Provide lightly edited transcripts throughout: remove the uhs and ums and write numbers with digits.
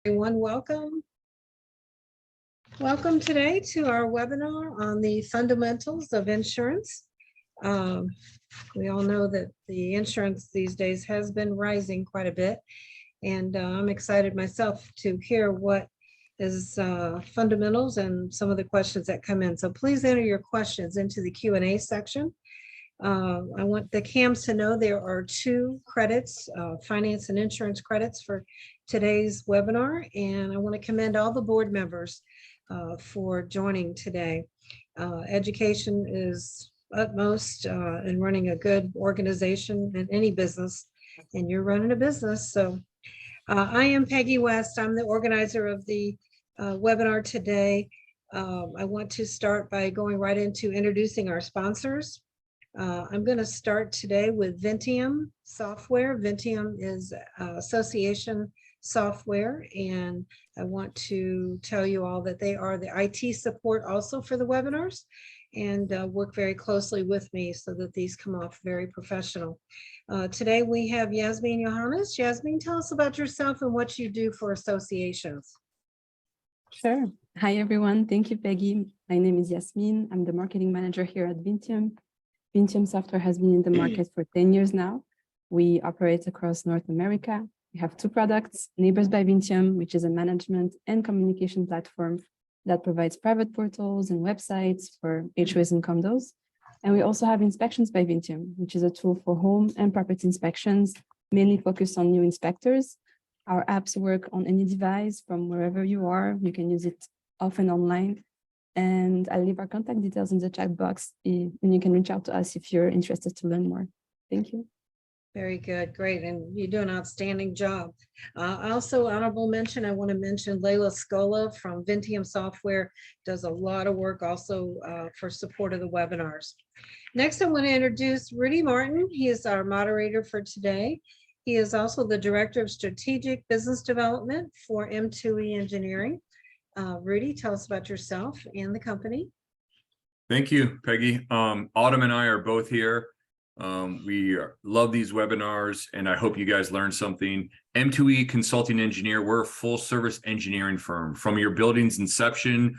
Everyone, welcome. Welcome today to our webinar on the fundamentals of insurance. We all know that the insurance these days has been rising quite a bit, and I'm excited myself to hear what is fundamentals and some of the questions that come in. So please enter your questions into the Q&A section. I want the CAMs to know there are 2 credits, finance and insurance credits for today's webinar, and I want to commend all the board members for joining today. Education is utmost in running a good organization in any business, and you're running a business. So I am Peggy West. I'm the organizer of the webinar today. I want to start by going right into introducing our sponsors. I'm going to start today with Vinteum software. Vinteum is association software, and I want to tell you all that they are the IT support also for the webinars, and work very closely with me so that these come off very professional. Today we have Yasmin Johannes. Yasmin, tell us about yourself and what you do for associations. Sure. Hi, everyone. Thank you, Peggy. My name is Yasmin. I'm the marketing manager here at Vinteum. Vinteum software has been in the market for 10 years now. We operate across North America. We have 2 products, Neigbrs by Vinteum, which is a management and communication platform that provides private portals and websites for HOAs and condos. And we also have Inspections by Vinteum, which is a tool for home and property inspections, mainly focused on new inspectors. Our apps work on any device from wherever you are. You can use it often online. And I'll leave our contact details in the chat box, and you can reach out to us if you're interested to learn more. Thank you. Very good, great, and you do an outstanding job. Also, honorable mention, I want to mention Layla Scola from Vinteum Software, does a lot of work also for support of the webinars. Next, I want to introduce Rudy Martin. He is our moderator for today. He is also the Director of Strategic Business Development for M2E Engineering. Rudy, tell us about yourself and the company. Thank you, Peggy. Autumn and I are both here. We love these webinars, and I hope you guys learned something. M2E Consulting Engineer, we're a full service engineering firm. From your building's inception,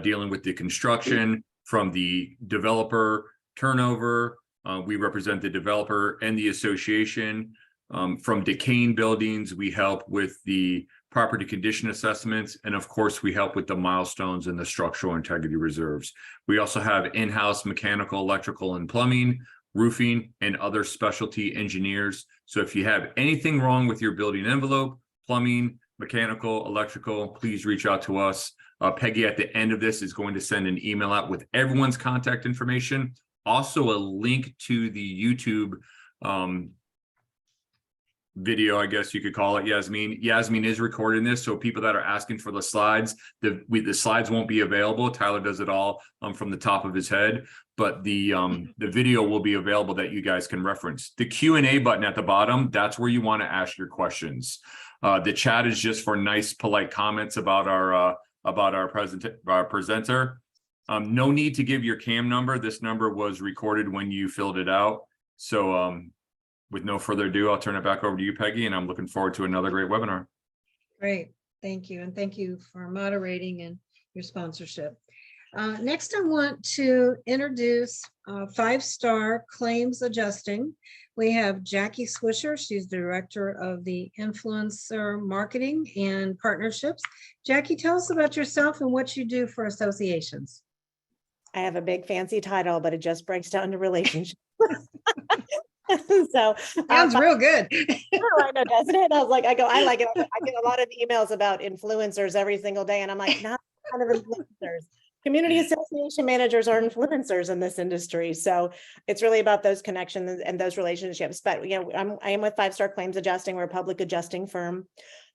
dealing with the construction, from the developer turnover, we represent the developer and the association. From decaying buildings, we help with the property condition assessments, and of course we help with the milestones and the structural integrity reserves. We also have in-house mechanical, electrical, and plumbing, roofing, and other specialty engineers. So if you have anything wrong with your building envelope, plumbing, mechanical, electrical, please reach out to us. Peggy at the end of this is going to send an email out with everyone's contact information, also a link to the YouTube video, I guess you could call it. Yasmin is recording this, so people that are asking for the slides, the slides won't be available. Tyler does it all from the top of his head, but the video will be available that you guys can reference. The Q&A button at the bottom, that's where you want to ask your questions. The chat is just for nice, polite comments about our presenter. No need to give your CAM number. This number was recorded when you filled it out. So with no further ado, I'll turn it back over to you, Peggy, and I'm looking forward to another great webinar. Great, thank you. And thank you for moderating and your sponsorship. Next, I want to introduce 5-Star Claims Adjusting. We have Jackie Swisher. She's the Director of the Influencer Marketing and Partnerships. Jackie, tell us about yourself and what you do for associations. I have a big fancy title, but it just breaks down to relationships. So sounds real good. Oh, I know, doesn't it? I like it. I get a lot of emails about influencers every single day, and I'm like, not kind of influencers. Community association managers are influencers in this industry, so it's really about those connections and those relationships. But I am with 5-Star Claims Adjusting. We're a public adjusting firm.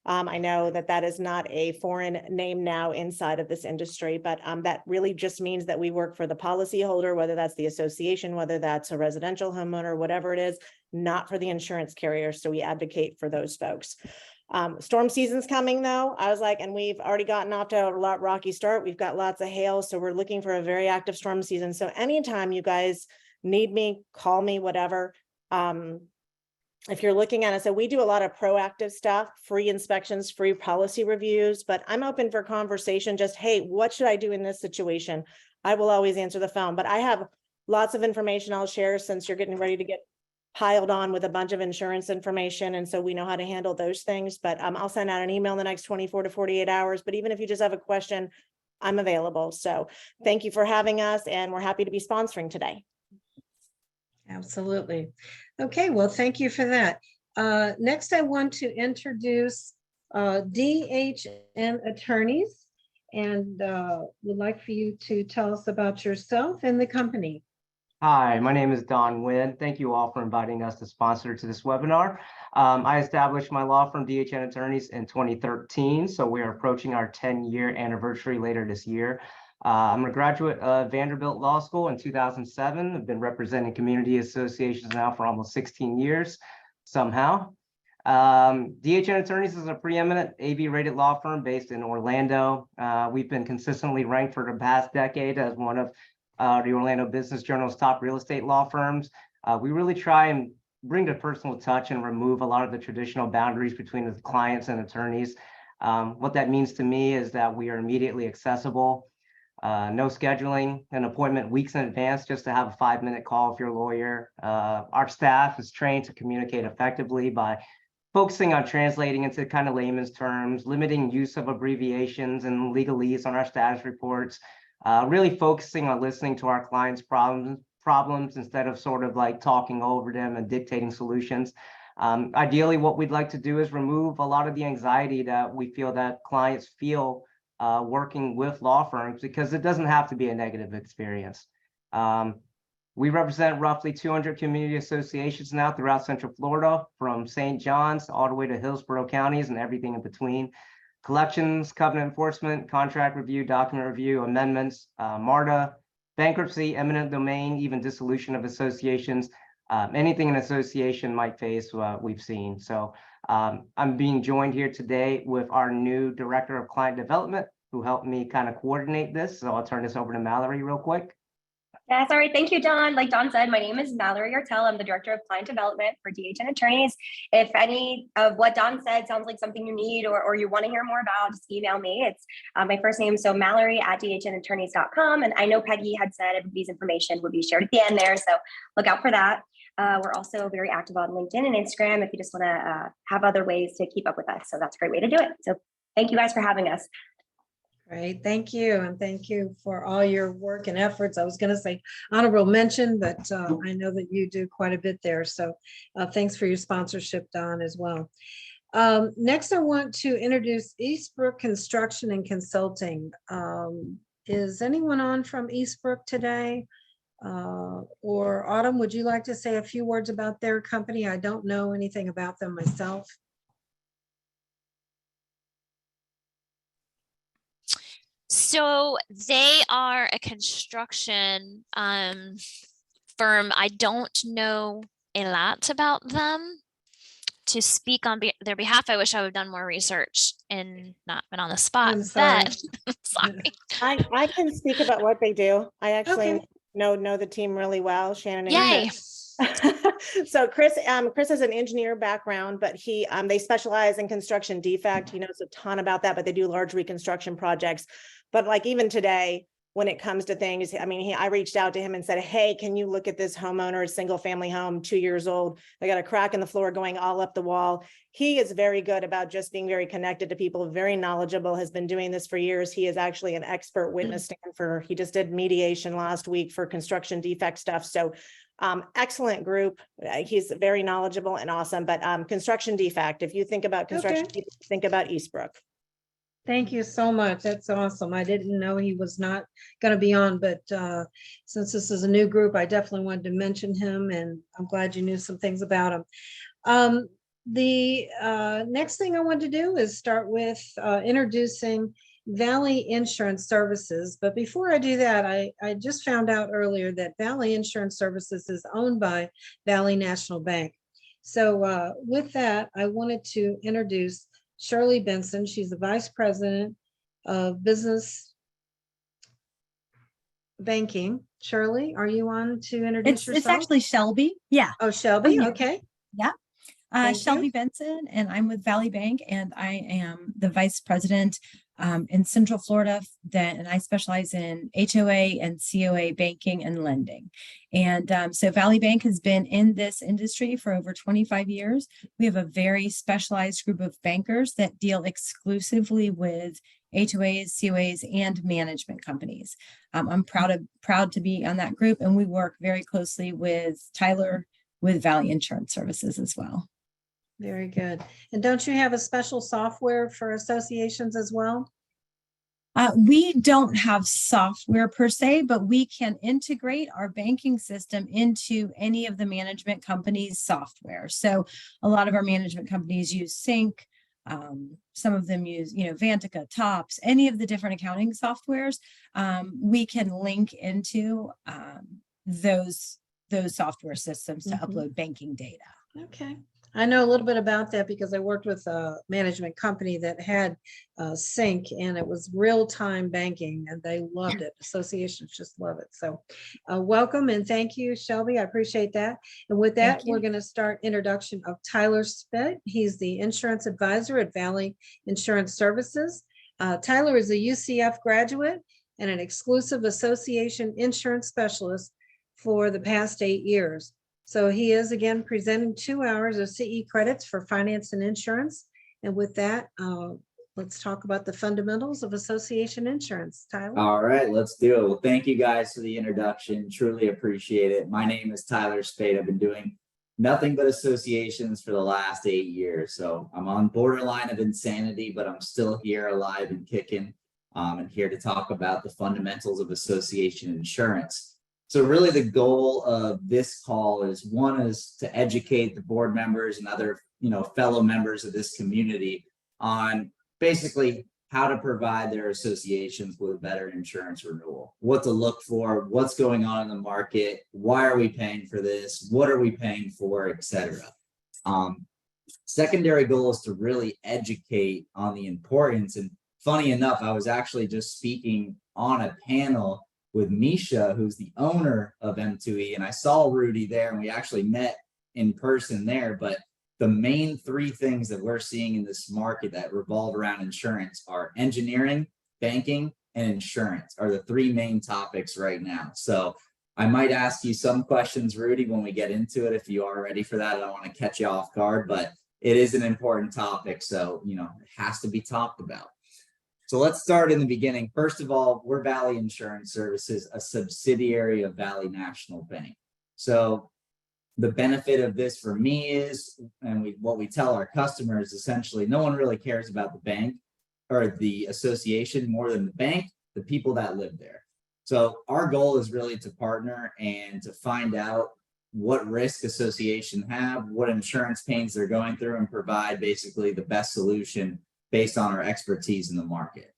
I know that is not a foreign name now inside of this industry, but that really just means that we work for the policyholder, whether that's the association, whether that's a residential homeowner, whatever it is, not for the insurance carrier. So we advocate for those folks. Storm season's coming though. I was like, and we've already gotten off to a lot rocky start. We've got lots of hail, so we're looking for a very active storm season. So anytime you guys need me, call me, whatever. if you're looking at it, so we do a lot of proactive stuff, free inspections, free policy reviews, but I'm open for conversation. Just, hey, what should I do in this situation? I will always answer the phone, but I have lots of information I'll share since you're getting ready to get piled on with a bunch of insurance information. And so we know how to handle those things, but I'll send out an email in the next 24 to 48 hours. But even if you just have a question, I'm available. So thank you for having us, and we're happy to be sponsoring today. Absolutely. Okay, well, thank you for that. Next, I want to introduce DHN attorneys, and would like for you to tell us about yourself and the company. Hi, my name is Don Nguyen. Thank you all for inviting us to sponsor to this webinar. I established my law firm DHN Attorneys in 2013, so we are approaching our 10-year anniversary later this year. I'm a graduate of Vanderbilt Law School in 2007. I've been representing community associations now for almost 16 years, somehow. DHN Attorneys is a preeminent AV-rated law firm based in Orlando. We've been consistently ranked for the past decade as one of the Orlando Business Journal's top real estate law firms. We really try and bring the personal touch and remove a lot of the traditional boundaries between the clients and attorneys. What that means to me is that we are immediately accessible. No scheduling an appointment weeks in advance just to have a 5-minute call with your lawyer. Our staff is trained to communicate effectively by focusing on translating into kind of layman's terms, limiting use of abbreviations and legalese on our status reports, really focusing on listening to our clients' problems instead of sort of like talking over them and dictating solutions. Ideally, what we'd like to do is remove a lot of the anxiety that we feel that clients feel working with law firms, because it doesn't have to be a negative experience. We represent roughly 200 community associations now throughout Central Florida, from St. John's all the way to Hillsborough counties and everything in between. Collections, covenant enforcement, contract review, document review, amendments, MARTA, bankruptcy, eminent domain, even dissolution of associations. Anything an association might face, we've seen. So I'm being joined here today with our new Director of Client Development, who helped me kind of coordinate this. So I'll turn this over to Mallory real quick. That's all right. Thank you, Don. Like Don said, my name is Mallory Yartel. I'm the Director of Client Development for DHN Attorneys. If any of what Don said sounds like something you need or you want to hear more about, just email me. It's my first name, so Mallory@dhnattorneys.com. And I know Peggy had said everybody's information would be shared at the end there, so look out for that. We're also very active on LinkedIn and Instagram if you just want to have other ways to keep up with us. So that's a great way to do it. So thank you guys for having us. Great, thank you. And thank you for all your work and efforts. I was going to say honorable mention, but I know that you do quite a bit there. So thanks for your sponsorship, Don, as well. Next, I want to introduce Eastbrook Construction and Consulting. Is anyone on from Eastbrook today? Or Autumn, would you like to say a few words about their company? I don't know anything about them myself. So they are a construction firm. I don't know a lot about them. To speak on their behalf, I wish I would have done more research and not been on the spot. I'm sorry. Sorry. I can speak about what they do. I actually Okay. know the team really well, Shannon. And Yay. So Chris has an engineer background, but they specialize in construction defect. He knows a ton about that, but they do large reconstruction projects. But like even today, when it comes to things, I mean, I reached out to him and said, hey, can you look at this homeowner's single family home, 2 years old? They got a crack in the floor going all up the wall. He is very good about just being very connected to people, very knowledgeable, has been doing this for years. He is actually an expert witness stand he just did mediation last week for construction defect stuff. So excellent group. He's very knowledgeable and awesome, but construction defect, if you think about construction, defect, think about Eastbrook. Thank you so much. That's awesome. I didn't know he was not going to be on, but since this is a new group, I definitely wanted to mention him, and I'm glad you knew some things about him. The next thing I want to do is start with introducing Valley Insurance Services. But before I do that, I just found out earlier that Valley Insurance Services is owned by Valley National Bank. So with that, I wanted to introduce Shirley Benson. She's the Vice President of Business Banking. Shirley, are you on to introduce yourself? It's actually Shelby. Yeah. Oh, Shelby. Oh, yeah. Okay. Yeah. Thank Shelby you. Benson, and I'm with Valley Bank, and I am the vice president in Central Florida. And I specialize in HOA and COA banking and lending. And so Valley Bank has been in this industry for over 25 years. We have a very specialized group of bankers that deal exclusively with HOAs, COAs, and management companies. I'm proud to be on that group, and we work very closely with Tyler with Valley Insurance Services as well. Very good. And don't you have a special software for associations as well? We don't have software per se, but we can integrate our banking system into any of the management companies' software. So a lot of our management companies use Sync. Some of them use, Vantica, Tops, any of the different accounting softwares. We can link into those software systems to upload banking data. Okay. I know a little bit about that because I worked with a management company that had Sync, and it was real-time banking, and they loved it. Associations just love it. So welcome and thank you, Shelby. I appreciate that. And with that, we're going to start introduction of Tyler Spaedt. He's the insurance advisor at Valley Insurance Services. Tyler is a UCF graduate and an exclusive association insurance specialist for the past 8 years. So he is again presenting 2 hours of CE credits for finance and insurance. And with that, let's talk about the fundamentals of association insurance. Tyler. All right, let's do it. Well, thank you guys for the introduction. Truly appreciate it. My name is Tyler Spaedt. I've been doing nothing but associations for the last 8 years. So I'm on borderline of insanity, but I'm still here alive and kicking, and here to talk about the fundamentals of association insurance. So really the goal of this call is, one, is to educate the board members and other, fellow members of this community on basically how to provide their associations with a better insurance renewal, what to look for, what's going on in the market, why are we paying for this, what are we paying for, etc. Secondary goal is to really educate on the importance. And funny enough, I was actually just speaking on a panel with Misha, who's the owner of M2E, and I saw Rudy there, and we actually met in person there. But the main 3 things that we're seeing in this market that revolve around insurance are engineering, banking, and insurance are the 3 main topics right now. So I might ask you some questions, Rudy, when we get into it, if you are ready for that. I don't want to catch you off guard, but it is an important topic, so it has to be talked about. So let's start in the beginning. First of all, we're Valley Insurance Services, a subsidiary of Valley National Bank. So the benefit of this for me is, and what we tell our customers, essentially, no one really cares about the bank or the association more than the bank, the people that live there. So our goal is really to partner and to find out what risk association have, what insurance pains they're going through, and provide basically the best solution based on our expertise in the market.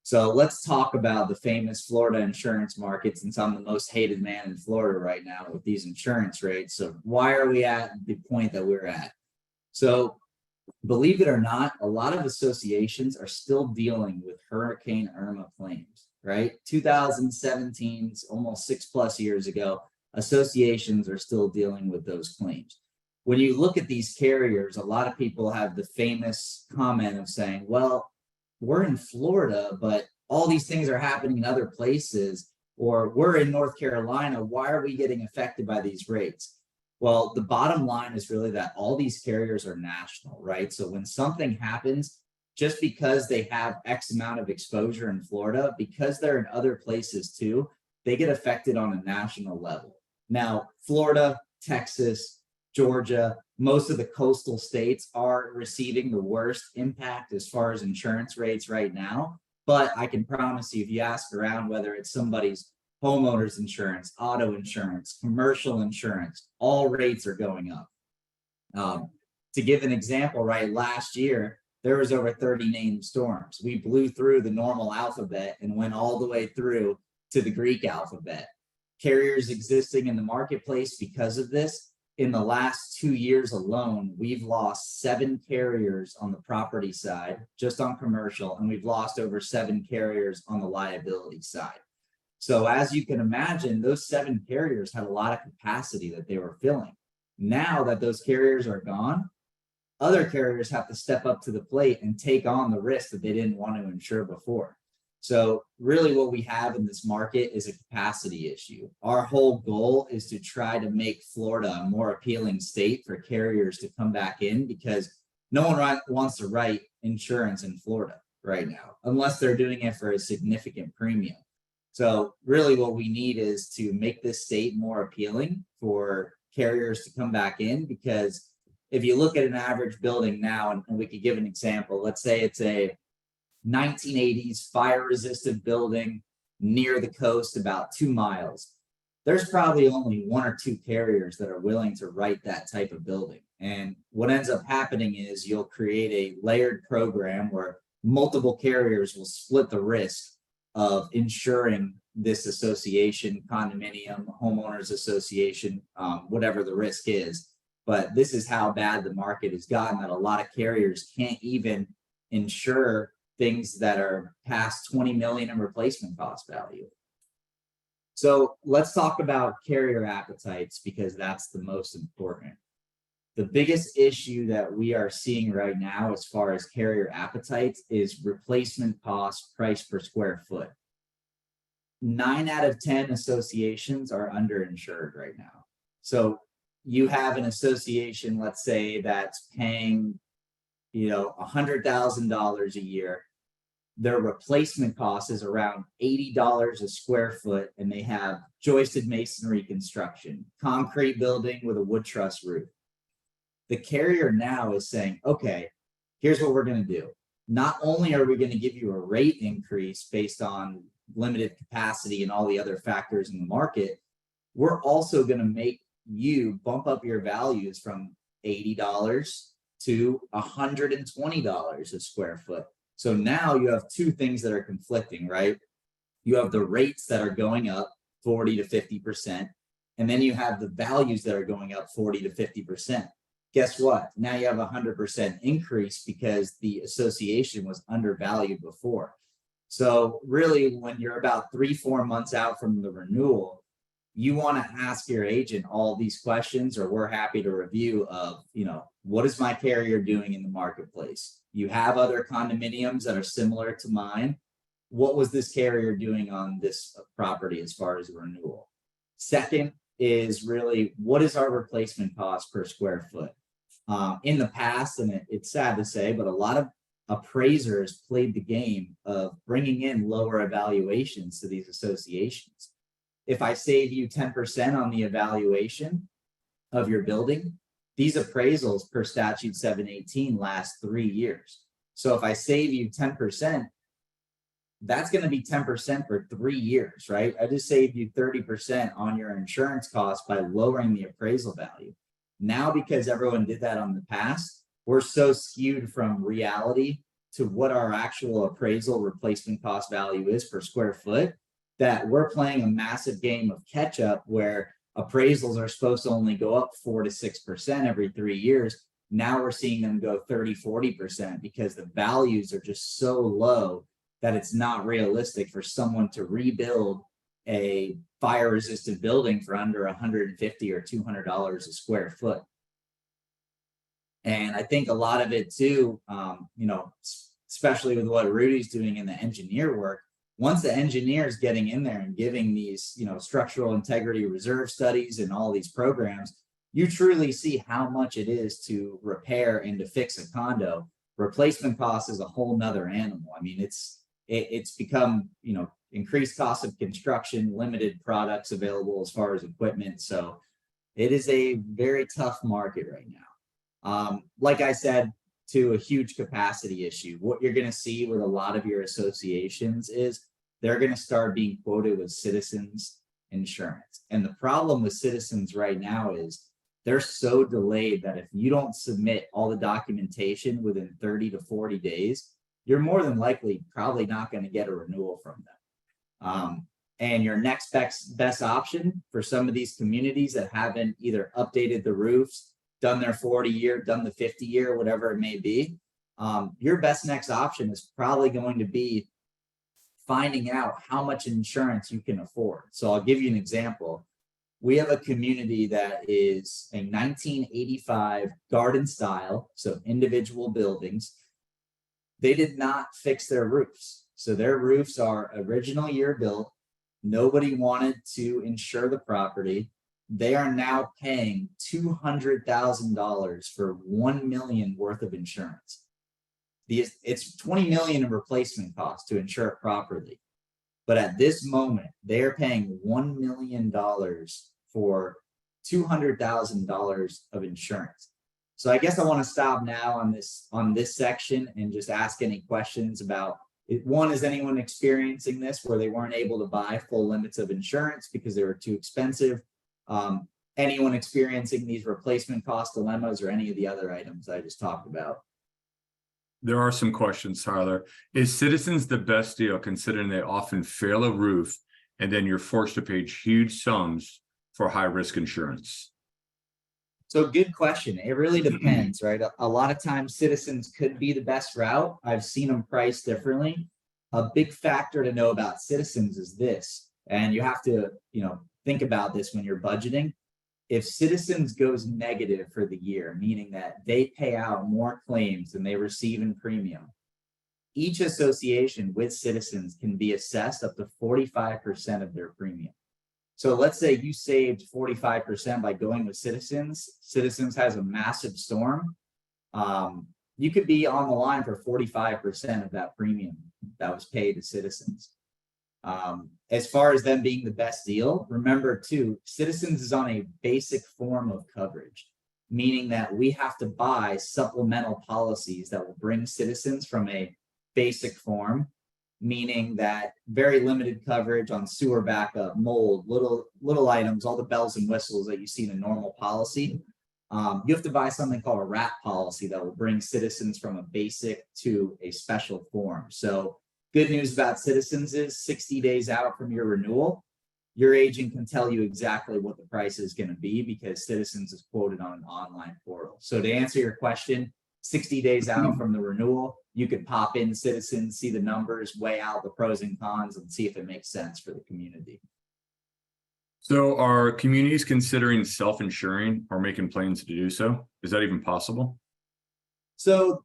So let's talk about the famous Florida insurance market, since I'm the most hated man in Florida right now with these insurance rates. So why are we at the point that we're at? So believe it or not, a lot of associations are still dealing with Hurricane Irma claims, right? 2017, almost 6+ years ago, associations are still dealing with those claims. When you look at these carriers, a lot of people have the famous comment of saying, well, we're in Florida, but all these things are happening in other places, or we're in North Carolina. Why are we getting affected by these rates? Well, the bottom line is really that all these carriers are national, right? So when something happens, just because they have X amount of exposure in Florida, because they're in other places too, they get affected on a national level. Now, Florida, Texas, Georgia, most of the coastal states are receiving the worst impact as far as insurance rates right now. But I can promise you, if you ask around, whether it's somebody's homeowner's insurance, auto insurance, commercial insurance, all rates are going up. To give an example, right, last year, there was over 30 named storms. We blew through the normal alphabet and went all the way through to the Greek alphabet. Carriers existing in the marketplace because of this, in the last 2 years alone, we've lost 7 carriers on the property side, just on commercial, and we've lost over 7 carriers on the liability side. So as you can imagine, those 7 carriers had a lot of capacity that they were filling. Now that those carriers are gone, other carriers have to step up to the plate and take on the risk that they didn't want to insure before. So really what we have in this market is a capacity issue. Our whole goal is to try to make Florida a more appealing state for carriers to come back in, because no one wants to write insurance in Florida right now, unless they're doing it for a significant premium. So really what we need is to make this state more appealing for carriers to come back in, because if you look at an average building now, and we could give an example, let's say it's a 1980s fire resistant building near the coast, about 2 miles. There's probably only 1 or 2 carriers that are willing to write that type of building. And what ends up happening is you'll create a layered program where multiple carriers will split the risk of insuring this association, condominium, homeowners association, whatever the risk is. But this is how bad the market has gotten, that a lot of carriers can't even insure things that are past 20 million in replacement cost value. So let's talk about carrier appetites, because that's the most important. The biggest issue that we are seeing right now as far as carrier appetites is replacement cost price per square foot. 9 out of 10 associations are underinsured right now. So you have an association, let's say, that's paying, $100,000 a year. Their replacement cost is around $80 a square foot, and they have joisted masonry construction, concrete building with a wood truss roof. The carrier now is saying, okay, here's what we're going to do. Not only are we going to give you a rate increase based on limited capacity and all the other factors in the market, we're also going to make you bump up your values from $80 to $120 a square foot. So now you have 2 things that are conflicting, right? You have the rates that are going up 40 to 50%, and then you have the values that are going up 40 to 50%. Guess what? Now you have a 100% increase because the association was undervalued before. So really, when you're about 3-4 months out from the renewal, you want to ask your agent all these questions, or we're happy to review of, what is my carrier doing in the marketplace? You have other condominiums that are similar to mine. What was this carrier doing on this property as far as the renewal? Second is really, what is our replacement cost per square foot? In the past, and it's sad to say, but a lot of appraisers played the game of bringing in lower evaluations to these associations. If I save you 10% on the evaluation of your building, these appraisals per statute 718 last 3 years. So if I save you 10%, that's going to be 10% for 3 years, right? I just saved you 30% on your insurance costs by lowering the appraisal value. Now, because everyone did that on the past, we're so skewed from reality to what our actual appraisal replacement cost value is per square foot, that we're playing a massive game of catch up where appraisals are supposed to only go up 4 to 6% every 3 years. Now we're seeing them go 30, 40% because the values are just so low that it's not realistic for someone to rebuild a fire resistant building for under $150 or $200 a square foot. And I think a lot of it too, especially with what Rudy's doing in the engineer work, once the engineer is getting in there and giving these, structural integrity reserve studies and all these programs, you truly see how much it is to repair and to fix a condo. Replacement cost is a whole nother animal. I mean, it's become, increased cost of construction, limited products available as far as equipment. So it is a very tough market right now. Like I said, to a huge capacity issue. What you're going to see with a lot of your associations is they're going to start being quoted with Citizens insurance. And the problem with Citizens right now is they're so delayed that if you don't submit all the documentation within 30 to 40 days, you're more than likely probably not going to get a renewal from them. And your next best option for some of these communities that haven't either updated the roofs, done their 40-year, done the 50-year, whatever it may be, your best next option is probably going to be finding out how much insurance you can afford. So I'll give you an example. We have a community that is a 1985 garden style, so individual buildings. They did not fix their roofs. So their roofs are original year built. Nobody wanted to insure the property. They are now paying $200,000 for $1 million worth of insurance. It's $20 million in replacement costs to insure it properly. But at this moment, they are paying $1 million for $200,000 of insurance. So I guess I want to stop now on this section and just ask any questions about it. One, is anyone experiencing this where they weren't able to buy full limits of insurance because they were too expensive? Anyone experiencing these replacement cost dilemmas or any of the other items I just talked about? There are some questions, Tyler. Is Citizens the best deal considering they often fail a roof and then you're forced to pay huge sums for high risk insurance? So good question. It really depends, right? A lot of times Citizens could be the best route. I've seen them priced differently. A big factor to know about Citizens is this, and you have to, think about this when you're budgeting. If Citizens goes negative for the year, meaning that they pay out more claims than they receive in premium, each association with Citizens can be assessed up to 45% of their premium. So let's say you saved 45% by going with Citizens. Citizens has a massive storm. You could be on the line for 45% of that premium that was paid to Citizens. As far as them being the best deal, remember too, Citizens is on a basic form of coverage, meaning that we have to buy supplemental policies that will bring Citizens from a basic form, meaning that very limited coverage on sewer backup, mold, little items, all the bells and whistles that you see in a normal policy. You have to buy something called a wrap policy that will bring Citizens from a basic to a special form. So good news about Citizens is 60 days out from your renewal, your agent can tell you exactly what the price is going to be because Citizens is quoted on an online portal. So to answer your question, 60 days out from the renewal, you could pop in Citizens, see the numbers, weigh out the pros and cons, and see if it makes sense for the community. So are communities considering self-insuring or making plans to do so? Is that even possible? So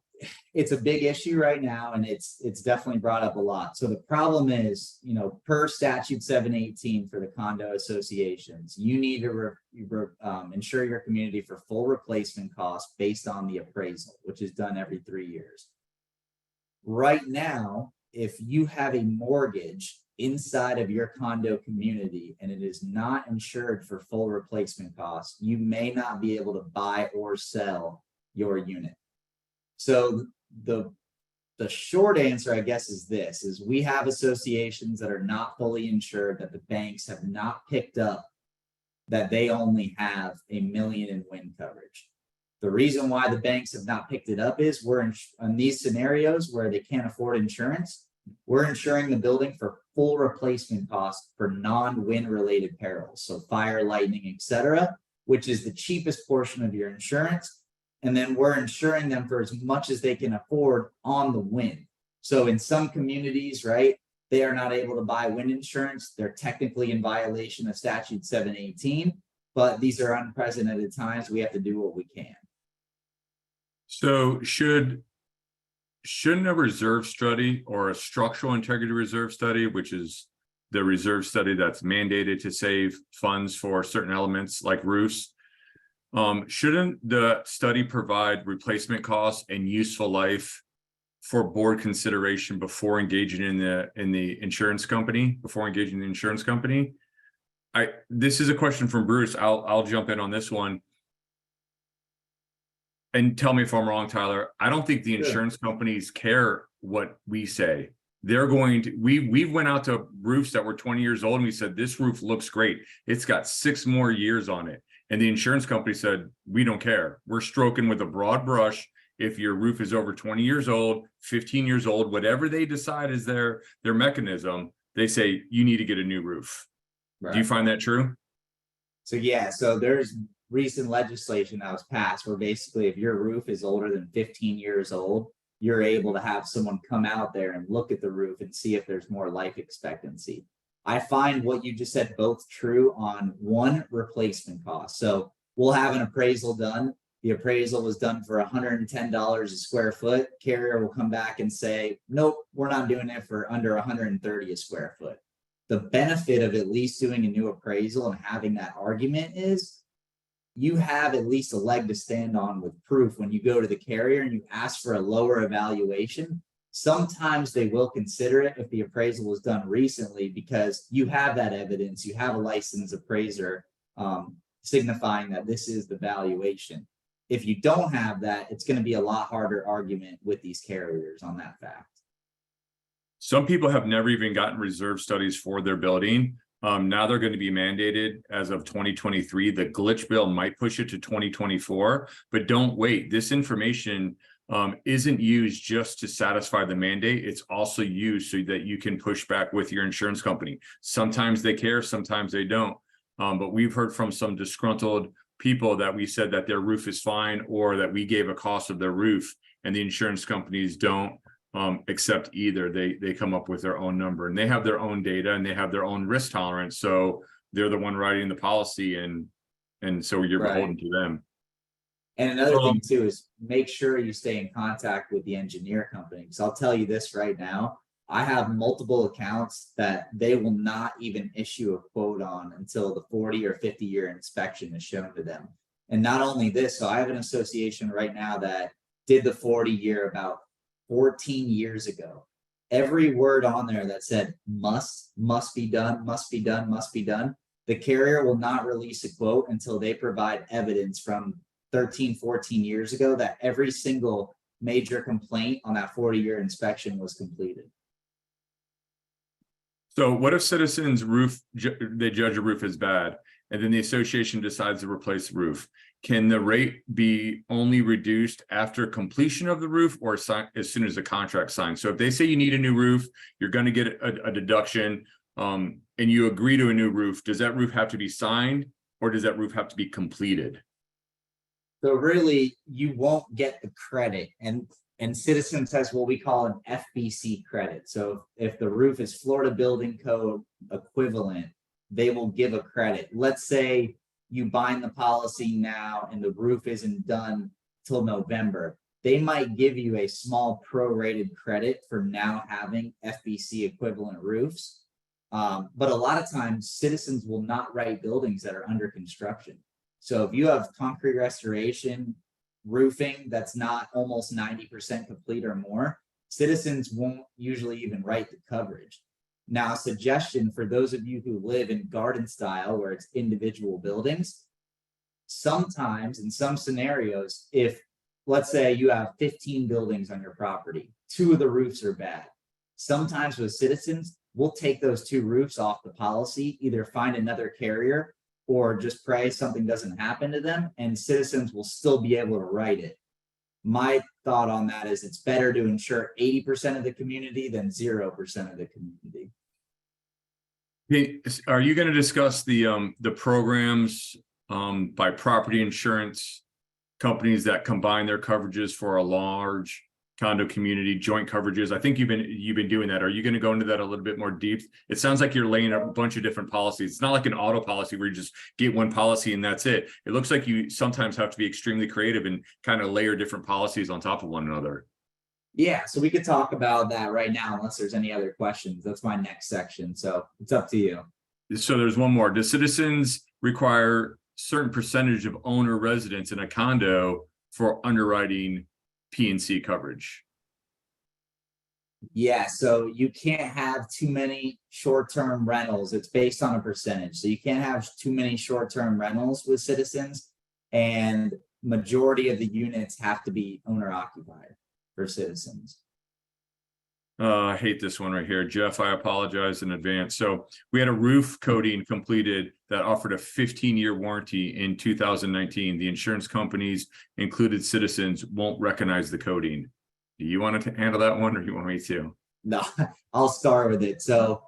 it's a big issue right now, and it's definitely brought up a lot. So the problem is, per statute 718 for the condo associations, you need to insure your community for full replacement costs based on the appraisal, which is done every 3 years. Right now, if you have a mortgage inside of your condo community and it is not insured for full replacement costs, you may not be able to buy or sell your unit. So the short answer, I guess, is this, is we have associations that are not fully insured, that the banks have not picked up, that they only have $1 million in wind coverage. The reason why the banks have not picked it up is we're in these scenarios where they can't afford insurance, we're insuring the building for full replacement costs for non-wind related perils. So fire, lightning, etc., which is the cheapest portion of your insurance. And then we're insuring them for as much as they can afford on the wind. So in some communities, right, they are not able to buy wind insurance. They're technically in violation of statute 718, but these are unprecedented times. We have to do what we can. So shouldn't a reserve study or a structural integrity reserve study, which is the reserve study that's mandated to save funds for certain elements like roofs, shouldn't the study provide replacement costs and useful life for board consideration before engaging in the insurance company? This is a question from Bruce. I'll jump in on this one. And tell me if I'm wrong, Tyler. I don't think the insurance companies care what we say. They're going to, we went out to roofs that were 20 years old and we said, this roof looks great. It's got 6 more years on it. And the insurance company said, we don't care. We're stroking with a broad brush. If your roof is over 20 years old, 15 years old, whatever they decide is their mechanism, they say, you need to get a new roof. Right. Do you find that true? So yeah, so there's recent legislation that was passed where basically if your roof is older than 15 years old, you're able to have someone come out there and look at the roof and see if there's more life expectancy. I find what you just said both true on one, replacement cost. So we'll have an appraisal done. The appraisal was done for $110 a square foot. Carrier will come back and say, nope, we're not doing it for under 130 a square foot. The benefit of at least doing a new appraisal and having that argument is you have at least a leg to stand on with proof when you go to the carrier and you ask for a lower evaluation. Sometimes they will consider it if the appraisal was done recently because you have that evidence, you have a licensed appraiser signifying that this is the valuation. If you don't have that, it's going to be a lot harder argument with these carriers on that fact. Some people have never even gotten reserve studies for their building. Now they're going to be mandated as of 2023. The glitch bill might push it to 2024, but don't wait. This information isn't used just to satisfy the mandate. It's also used so that you can push back with your insurance company. Sometimes they care, sometimes they don't. But we've heard from some disgruntled people that we said that their roof is fine or that we gave a cost of their roof and the insurance companies don't accept either. They come up with their own number and they have their own data and they have their own risk tolerance. So they're the one writing the policy and so you're beholden to them. And another thing too is make sure you stay in contact with the engineer company. Because I'll tell you this right now, I have multiple accounts that they will not even issue a quote on until the 40 or 50 year inspection is shown to them. And not only this, so I have an association right now that did the 40 year about 14 years ago. Every word on there that said must be done, must be done, must be done. The carrier will not release a quote until they provide evidence from 13, 14 years ago that every single major complaint on that 40-year inspection was completed. So what if citizens roof, they judge a roof as bad, and then the association decides to replace the roof? Can the rate be only reduced after completion of the roof or as soon as the contract signed? So if they say you need a new roof, you're going to get a deduction and you agree to a new roof, does that roof have to be signed or does that roof have to be completed? So really, you won't get the credit. And Citizens has what we call an FBC credit. So if the roof is Florida Building Code equivalent, they will give a credit. Let's say you bind the policy now and the roof isn't done till November. They might give you a small prorated credit for now having FBC equivalent roofs. But a lot of times Citizens will not write buildings that are under construction. So if you have concrete restoration, roofing that's not almost 90% complete or more, Citizens won't usually even write the coverage. Now, a suggestion for those of you who live in garden style where it's individual buildings, sometimes in some scenarios, if let's say you have 15 buildings on your property, 2 of the roofs are bad. Sometimes with Citizens, we'll take those 2 roofs off the policy, either find another carrier or just pray something doesn't happen to them, and Citizens will still be able to write it. My thought on that is it's better to insure 80% of the community than 0% of the community. Hey, are you going to discuss the programs by property insurance companies that combine their coverages for a large condo community, joint coverages? I think you've been doing that. Are you going to go into that a little bit more deep? It sounds like you're laying out a bunch of different policies. It's not like an auto policy where you just get one policy and that's it. It looks like you sometimes have to be extremely creative and kind of layer different policies on top of one another. Yeah, so we could talk about that right now, unless there's any other questions. That's my next section. So it's up to you. So there's one more. Does Citizens require certain percentage of owner residents in a condo for underwriting P&C coverage? Yeah, so you can't have too many short-term rentals. It's based on a percentage. So you can't have too many short-term rentals with Citizens, and majority of the units have to be owner-occupied for Citizens. I hate this one right here. Jeff, I apologize in advance. So we had a roof coating completed that offered a 15-year warranty in 2019. The insurance companies, included Citizens, won't recognize the coating. Do you want to handle that one or do you want me to? No, I'll start with it. So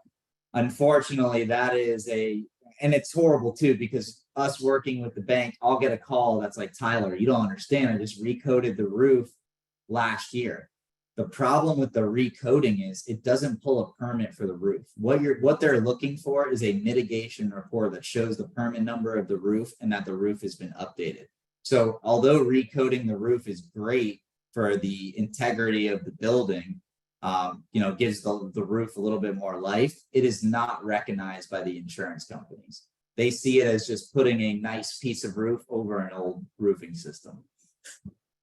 unfortunately, that is and it's horrible too, because us working with the bank, I'll get a call that's like, Tyler, you don't understand. I just recoated the roof last year. The problem with the recoding is it doesn't pull a permit for the roof. What they're looking for is a mitigation report that shows the permit number of the roof and that the roof has been updated. So although recoding the roof is great for the integrity of the building, gives the roof a little bit more life, it is not recognized by the insurance companies. They see it as just putting a nice piece of roof over an old roofing system.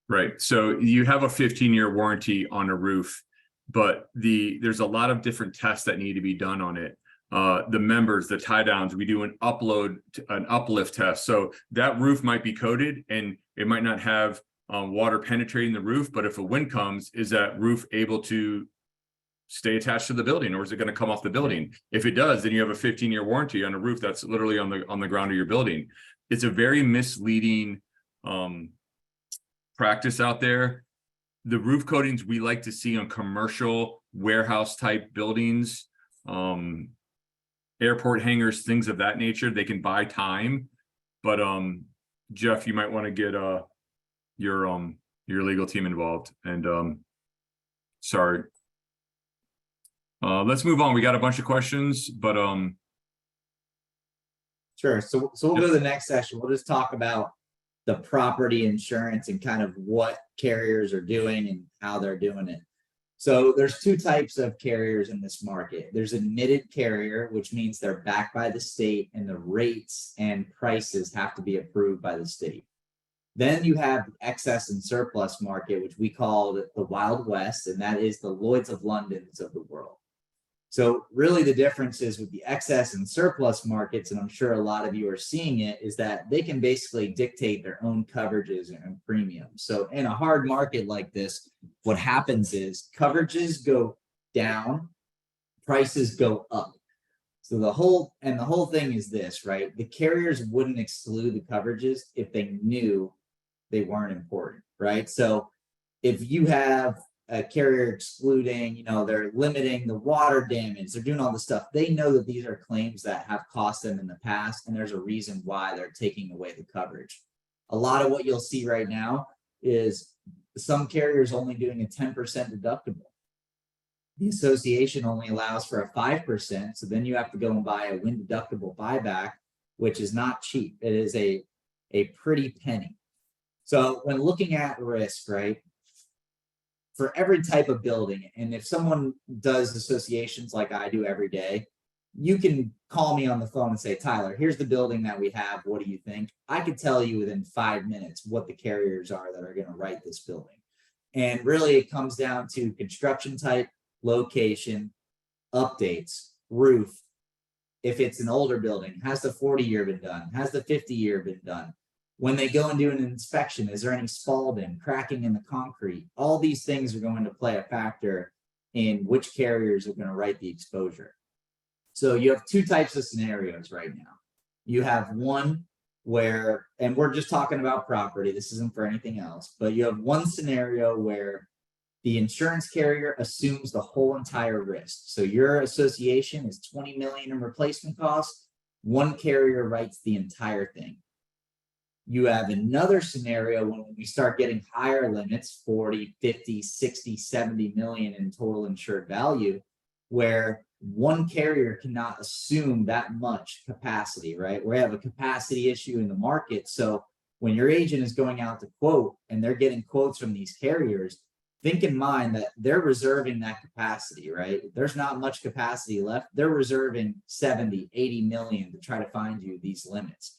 Right. So you have a 15-year warranty on a roof, but there's a lot of different tests that need to be done on it. The members, the tie downs, we do an uplift test. So that roof might be coated and it might not have water penetrating the roof, but if a wind comes, is that roof able to stay attached to the building, or is it going to come off the building? If it does, then you have a 15-year warranty on a roof that's literally on the ground of your building. It's a very misleading practice out there. The roof coatings we like to see on commercial warehouse type buildings, airport hangars, things of that nature, they can buy time. But Jeff, you might want to get your legal team involved. And sorry. Let's move on. We got a bunch of questions, but Sure. So we'll go to the next session. We'll just talk about the property insurance and kind of what carriers are doing and how they're doing it. So there's two types of carriers in this market. There's admitted carrier, which means they're backed by the state and the rates and prices have to be approved by the state. Then you have the excess and surplus market, which we call the Wild West, and that is the Lloyd's of Londons of the world. So really the difference is with the excess and surplus markets, and I'm sure a lot of you are seeing it, is that they can basically dictate their own coverages and premiums. So in a hard market like this, what happens is coverages go down, prices go up. So the whole thing is this, right? The carriers wouldn't exclude the coverages if they knew they weren't important, right? So if you have a carrier excluding, they're limiting the water damage, they're doing all this stuff, they know that these are claims that have cost them in the past, and there's a reason why they're taking away the coverage. A lot of what you'll see right now is some carriers only doing a 10% deductible. The association only allows for a 5%, so then you have to go and buy a wind deductible buyback, which is not cheap. It is a pretty penny. So when looking at risk, right, for every type of building, and if someone does associations like I do every day, you can call me on the phone and say, Tyler, here's the building that we have. What do you think? I could tell you within 5 minutes what the carriers are that are going to write this building. And really it comes down to construction type, location, updates, roof. If it's an older building, has the 40-year been done? Has the 50-year been done? When they go and do an inspection, is there any spalling, cracking in the concrete? All these things are going to play a factor in which carriers are going to write the exposure. So you have two types of scenarios right now. You have one where, and we're just talking about property, this isn't for anything else, but you have one scenario where the insurance carrier assumes the whole entire risk. So your association is $20 million in replacement costs. One carrier writes the entire thing. You have another scenario when we start getting higher limits, 40, 50, 60, 70 million in total insured value, where one carrier cannot assume that much capacity, right? We have a capacity issue in the market. So when your agent is going out to quote and they're getting quotes from these carriers, think in mind that they're reserving that capacity, right? There's not much capacity left. They're reserving 70, 80 million to try to find you these limits.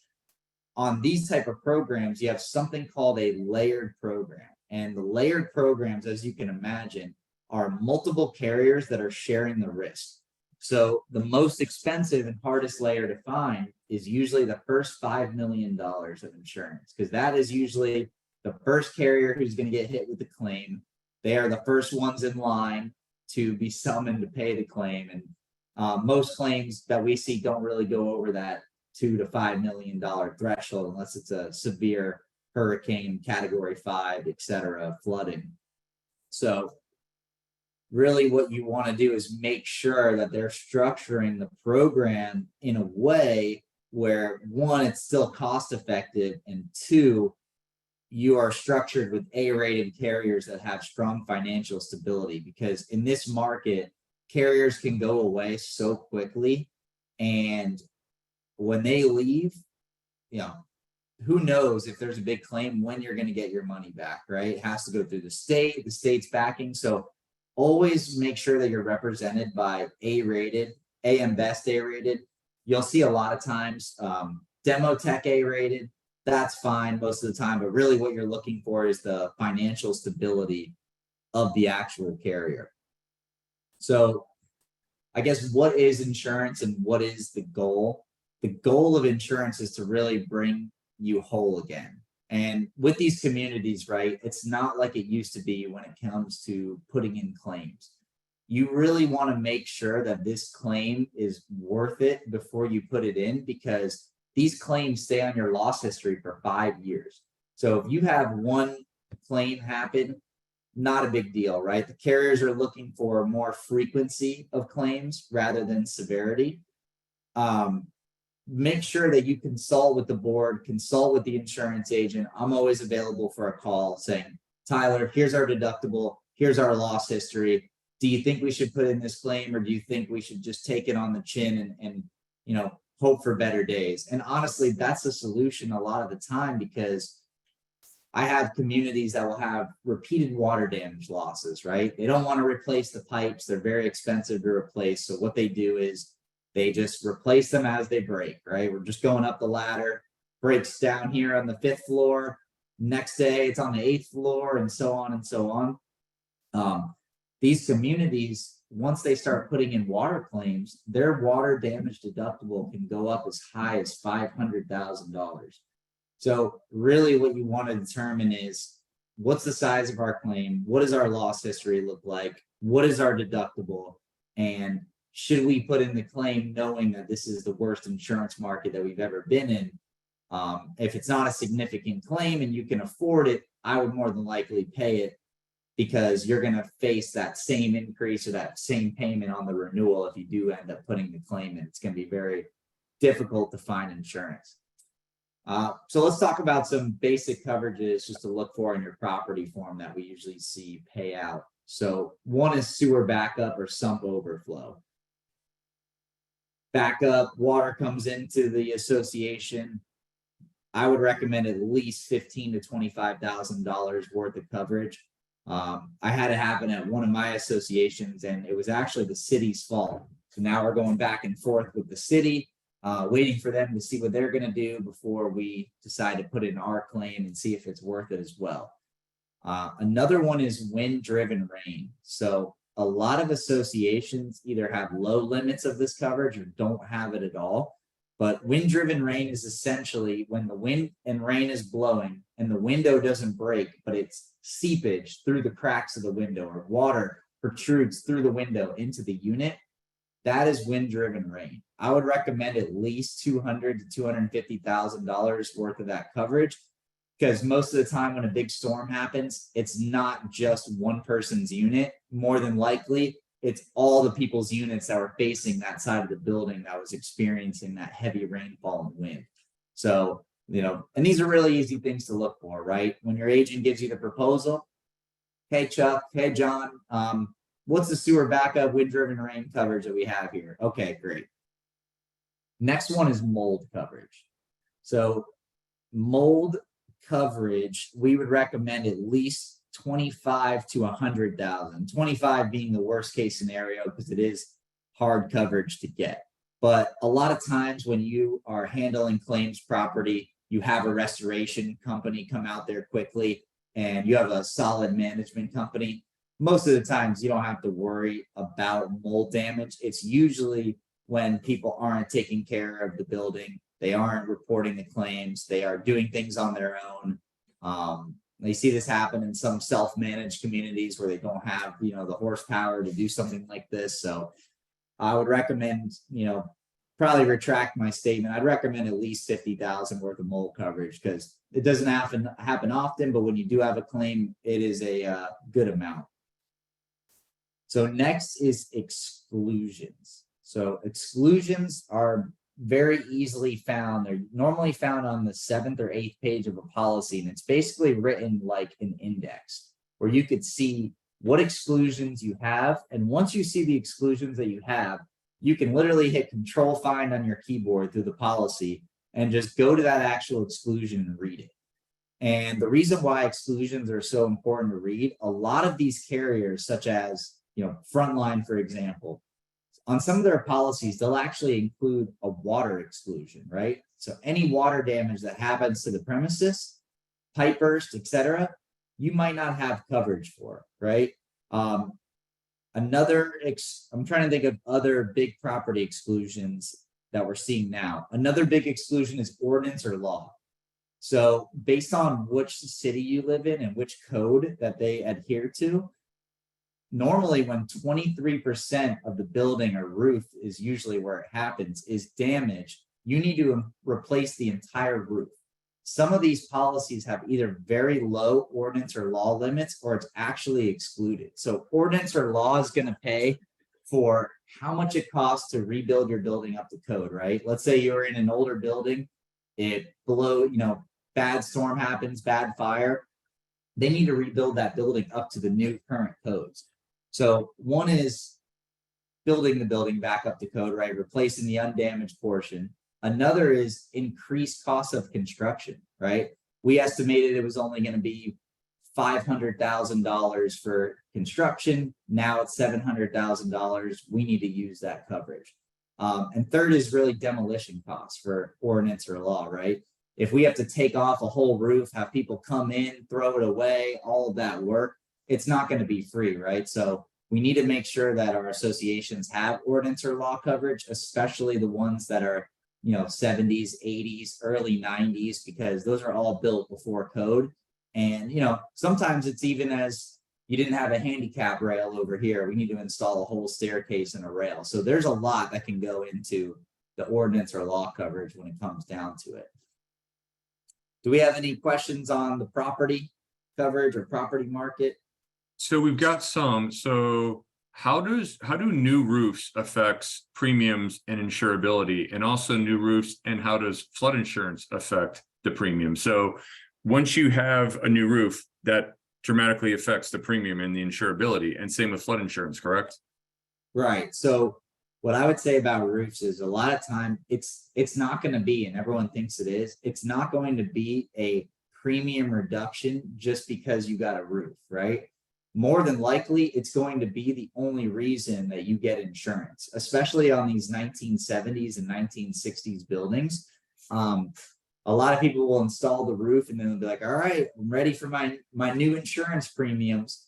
On these type of programs, you have something called a layered program. And the layered programs, as you can imagine, are multiple carriers that are sharing the risk. So the most expensive and hardest layer to find is usually the first $5 million of insurance, because that is usually the first carrier who's going to get hit with the claim. They are the first ones in line to be summoned to pay the claim. And most claims that we see don't really go over that $2 to $5 million threshold unless it's a severe hurricane, category 5, etc., flooding. So really what you want to do is make sure that they're structuring the program in a way where, one, it's still cost effective, and two, you are structured with A-rated carriers that have strong financial stability, because in this market, carriers can go away so quickly, and when they leave, you know, who knows if there's a big claim when you're going to get your money back, right? It has to go through the state's backing. So always make sure that you're represented by A-rated, AM Best A-rated. You'll see a lot of times Demo Tech A-rated. That's fine most of the time, but really what you're looking for is the financial stability of the actual carrier. So I guess, what is insurance and what is the goal? The goal of insurance is to really bring you whole again. And with these communities, right, it's not like it used to be when it comes to putting in claims. You really want to make sure that this claim is worth it before you put it in, because these claims stay on your loss history for 5 years. So if you have one claim happen, not a big deal, right? The carriers are looking for more frequency of claims rather than severity. Make sure that you consult with the board, consult with the insurance agent. I'm always available for a call saying, Tyler, here's our deductible, here's our loss history. Do you think we should put in this claim, or do you think we should just take it on the chin and you know, hope for better days? And honestly, that's the solution a lot of the time, because I have communities that will have repeated water damage losses, right? They don't want to replace the pipes. They're very expensive to replace. So what they do is they just replace them as they break, right? We're just going up the ladder, breaks down here on the 5th floor. Next day, it's on the 8th floor, and so on and so on. These communities, once they start putting in water claims, their water damage deductible can go up as high as $500,000. So really what you want to determine is, what's the size of our claim? What does our loss history look like? What is our deductible? And should we put in the claim knowing that this is the worst insurance market that we've ever been in? If it's not a significant claim and you can afford it, I would more than likely pay it, because you're going to face that same increase or that same payment on the renewal if you do end up putting the claim in. It's going to be very difficult to find insurance. So let's talk about some basic coverages just to look for in your property form that we usually see pay out. So one is sewer backup or sump overflow. Backup, water comes into the association. I would recommend at least $15,000 to $25,000 worth of coverage. I had it happen at one of my associations, and it was actually the city's fault. So now we're going back and forth with the city, waiting for them to see what they're going to do before we decide to put in our claim and see if it's worth it as well. Another one is wind-driven rain. So a lot of associations either have low limits of this coverage or don't have it at all. But wind-driven rain is essentially when the wind and rain is blowing and the window doesn't break, but it's seepage through the cracks of the window, or water protrudes through the window into the unit. That is wind-driven rain. I would recommend at least $200,000 to $250,000 worth of that coverage, because most of the time when a big storm happens, it's not just one person's unit. More than likely, it's all the people's units that were facing that side of the building that was experiencing that heavy rainfall and wind. So, you know, and these are really easy things to look for, right? When your agent gives you the proposal, hey, Chuck, hey, John, what's the sewer backup wind-driven rain coverage that we have here? Okay, great. Next one is mold coverage. So mold coverage, we would recommend at least 25 to 100,000, 25 being the worst case scenario because it is hard coverage to get. But a lot of times when you are handling claims property, you have a restoration company come out there quickly and you have a solid management company. Most of the times you don't have to worry about mold damage. It's usually when people aren't taking care of the building, they aren't reporting the claims, they are doing things on their own. They see this happen in some self-managed communities where they don't have, you know, the horsepower to do something like this. So I would recommend, you know, probably retract my statement. I'd recommend at least 50,000 worth of mold coverage because it doesn't happen often, but when you do have a claim, it is a good amount. So next is exclusions. So exclusions are very easily found. They're normally found on the 7th or 8th page of a policy, and it's basically written like an index where you could see what exclusions you have. And once you see the exclusions that you have, you can literally hit Control Find on your keyboard through the policy and just go to that actual exclusion and read it. And the reason why exclusions are so important to read, a lot of these carriers, such as, Frontline, for example, on some of their policies, they'll actually include a water exclusion, right? So any water damage that happens to the premises, pipe burst, etc., you might not have coverage for, right? I'm trying to think of other big property exclusions that we're seeing now. Another big exclusion is ordinance or law. So based on which city you live in and which code that they adhere to, normally when 23% of the building or roof is usually where it happens is damaged, you need to replace the entire roof. Some of these policies have either very low ordinance or law limits, or it's actually excluded. So ordinance or law is going to pay for how much it costs to rebuild your building up to code, right? Let's say you're in an older building, bad storm happens, bad fire. They need to rebuild that building up to the new current codes. So one is building the building back up to code, right? Replacing the undamaged portion. Another is increased cost of construction, right? We estimated it was only going to be $500,000 for construction. Now it's $700,000. We need to use that coverage. And third is really demolition costs for ordinance or law, right? If we have to take off a whole roof, have people come in, throw it away, all of that work, it's not going to be free, right? So we need to make sure that our associations have ordinance or law coverage, especially the ones that are 70s, 80s, early 90s, because those are all built before code. And, sometimes it's even as you didn't have a handicap rail over here, we need to install a whole staircase and a rail. So there's a lot that can go into the ordinance or law coverage when it comes down to it. Do we have any questions on the property coverage or property market? So we've got some. So how do new roofs affect premiums and insurability, and also new roofs, and how does flood insurance affect the premium? So once you have a new roof, that dramatically affects the premium and the insurability, and same with flood insurance, correct? Right. So what I would say about roofs is a lot of time it's not going to be, and everyone thinks it is, it's not going to be a premium reduction just because you got a roof, right? More than likely, it's going to be the only reason that you get insurance, especially on these 1970s and 1960s buildings. A lot of people will install the roof and then they'll be like, all right, I'm ready for my new insurance premiums.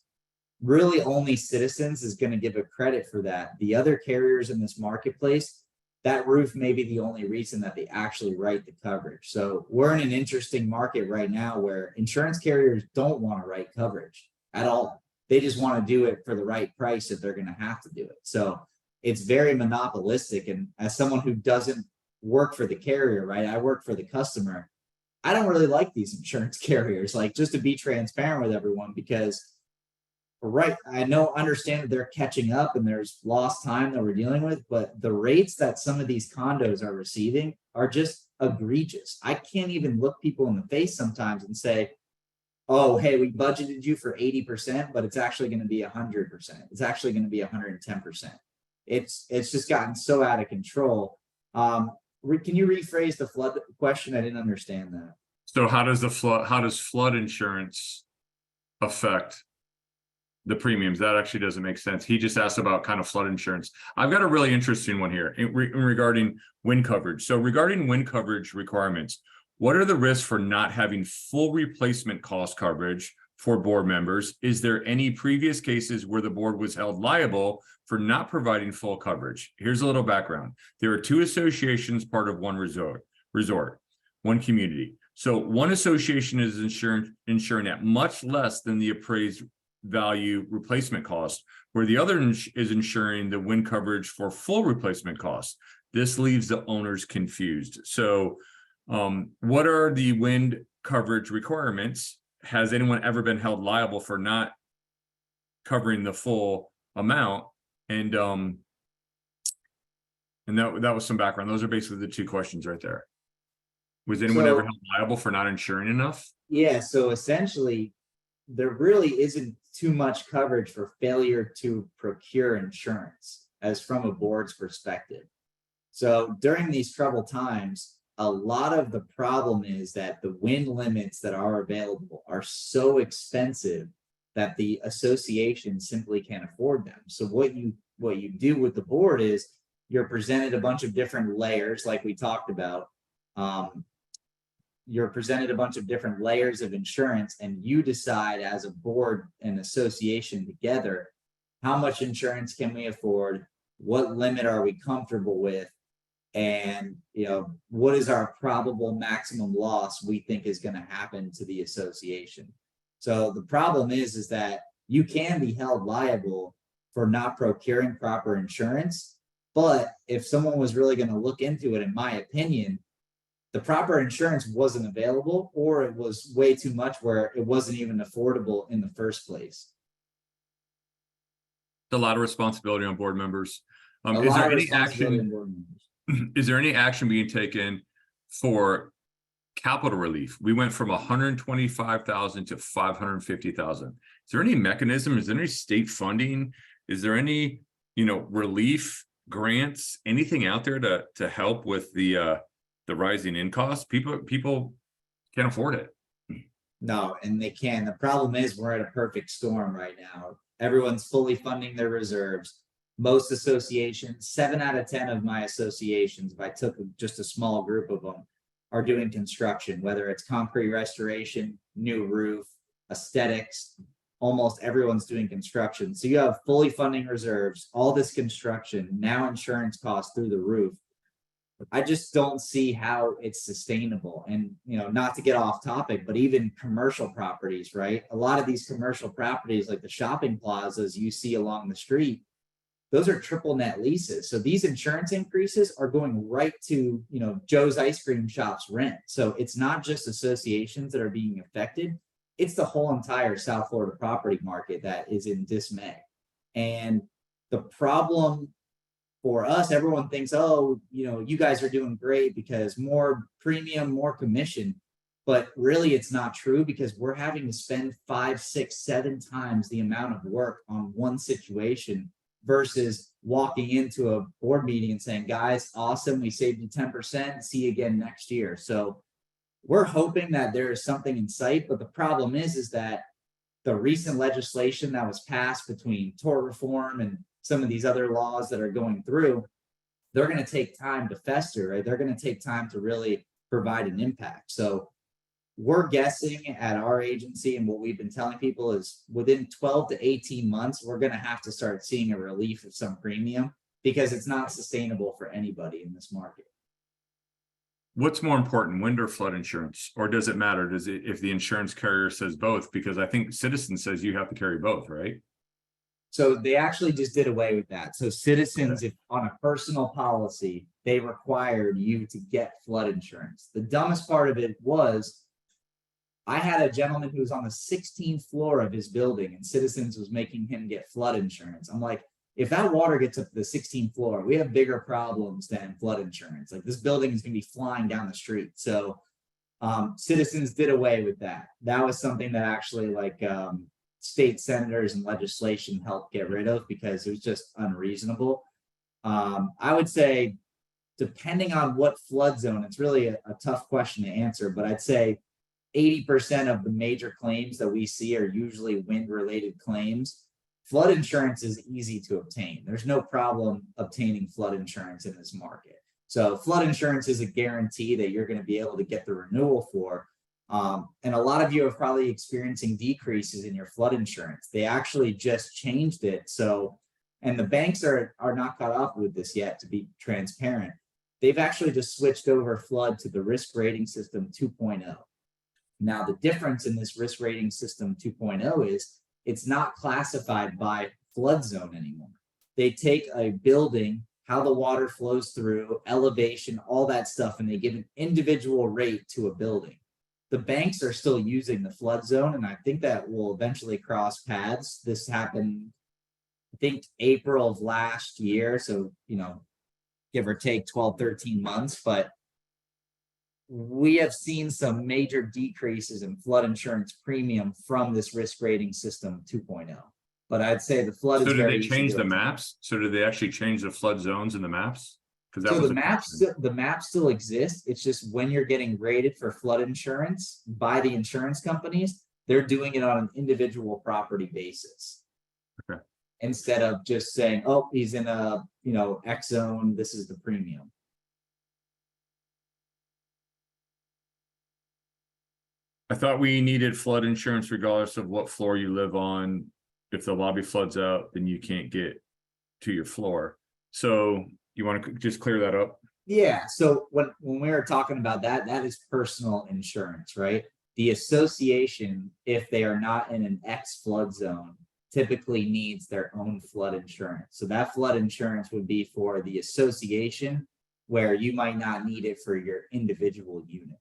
Really only Citizens is going to give a credit for that. The other carriers in this marketplace, that roof may be the only reason that they actually write the coverage. So we're in an interesting market right now where insurance carriers don't want to write coverage at all. They just want to do it for the right price if they're going to have to do it. So it's very monopolistic. And as someone who doesn't work for the carrier, right, I work for the customer, I don't really like these insurance carriers, like, just to be transparent with everyone, because right, I understand that they're catching up and there's lost time that we're dealing with, but the rates that some of these condos are receiving are just egregious. I can't even look people in the face sometimes and say, oh, hey, we budgeted you for 80%, but it's actually going to be 100%. It's actually going to be 110%. It's just gotten so out of control. Can you rephrase the flood question? I didn't understand that. So how does flood insurance affect the premiums? That actually doesn't make sense. He just asked about kind of flood insurance. I've got a really interesting one here regarding wind coverage. So regarding wind coverage requirements, what are the risks for not having full replacement cost coverage for board members? Is there any previous cases where the board was held liable for not providing full coverage? Here's a little background. There are two associations part of one resort, one community. So one association is insuring at much less than the appraised value replacement cost, where the other is insuring the wind coverage for full replacement costs. This leaves the owners confused. So what are the wind coverage requirements? Has anyone ever been held liable for not covering the full amount? And And that was some background. Those are basically the two questions right there. Was anyone ever So- held liable for not insuring enough? Yeah, so essentially, there really isn't too much coverage for failure to procure insurance, as from a board's perspective. So during these troubled times, a lot of the problem is that the wind limits that are available are so expensive that the association simply can't afford them. So what you do with the board is you're presented a bunch of different layers, like we talked about. You're presented a bunch of different layers of insurance, and you decide as a board and association together, how much insurance can we afford? What limit are we comfortable with? And, what is our probable maximum loss we think is going to happen to the association? So the problem is that you can be held liable for not procuring proper insurance. But if someone was really going to look into it, in my opinion, the proper insurance wasn't available, or it was way too much where it wasn't even affordable in the first place. A lot of responsibility on board members. A Is lot there of any responsibility action? on board members. Is there any action being taken for capital relief? We went from 125,000 to 550,000. Is there any mechanism? Is there any state funding? Is there any, relief grants, anything out there to help with the rising in costs? People can't afford it. No, and they can. The problem is we're at a perfect storm right now. Everyone's fully funding their reserves. Most associations, 7 out of 10 of my associations, if I took just a small group of them, are doing construction, whether it's concrete restoration, new roof, aesthetics. Almost everyone's doing construction. So you have fully funding reserves, all this construction, now insurance costs through the roof. I just don't see how it's sustainable. And, not to get off topic, but even commercial properties, right? A lot of these commercial properties, like the shopping plazas you see along the street, those are triple net leases. So these insurance increases are going right to, Joe's ice cream shop's rent. So it's not just associations that are being affected. It's the whole entire South Florida property market that is in dismay. And the problem for us, everyone thinks, oh, you guys are doing great because more premium, more commission. But really, it's not true, because we're having to spend 5, 6, 7 times the amount of work on one situation versus walking into a board meeting and saying, guys, awesome, we saved you 10%, see you again next year. So we're hoping that there is something in sight, but the problem is that the recent legislation that was passed between tort reform and some of these other laws that are going through, they're going to take time to fester, right? They're going to take time to really provide an impact. So we're guessing at our agency, and what we've been telling people is within 12 to 18 months, we're going to have to start seeing a relief of some premium, because it's not sustainable for anybody in this market. What's more important, wind or flood insurance? Or does it matter? Does it, if the insurance carrier says both? Because I think Citizens says you have to carry both, right? So they actually just did away with that. So Citizens, if on a personal policy, they required you to get flood insurance. The dumbest part of it was, I had a gentleman who was on the 16th floor of his building, and Citizens was making him get flood insurance. I'm like, if that water gets up to the 16th floor, we have bigger problems than flood insurance. Like, this building is going to be flying down the street. So Citizens did away with that. That was something that actually state senators and legislation helped get rid of, because it was just unreasonable. I would say, depending on what flood zone, it's really a tough question to answer, but I'd say 80% of the major claims that we see are usually wind-related claims. Flood insurance is easy to obtain. There's no problem obtaining flood insurance in this market. So flood insurance is a guarantee that you're going to be able to get the renewal for. And a lot of you are probably experiencing decreases in your flood insurance. They actually just changed it. So, and the banks are not caught up with this yet, to be transparent. They've actually just switched over flood to the risk rating system 2.0. Now, the difference in this risk rating system 2.0 is it's not classified by flood zone anymore. They take a building, how the water flows through, elevation, all that stuff, and they give an individual rate to a building. The banks are still using the flood zone, and I think that will eventually cross paths. This happened, I think, April of last year. So, give or take 12, 13 months, but we have seen some major decreases in flood insurance premium from this risk rating system 2.0. But I'd say the flood So is did very they easy change to the obtain. maps? So did they actually change the flood zones in the maps? Because that So was the a maps, question. the maps still exist. It's just when you're getting rated for flood insurance by the insurance companies, they're doing it on an individual property basis. Okay. Instead of just saying, oh, he's in a, X zone, this is the premium. I thought we needed flood insurance regardless of what floor you live on. If the lobby floods out, then you can't get to your floor. So you want to just clear that up? Yeah, so when we were talking about that, that is personal insurance, right? The association, if they are not in an X flood zone, typically needs their own flood insurance. So that flood insurance would be for the association, where you might not need it for your individual unit.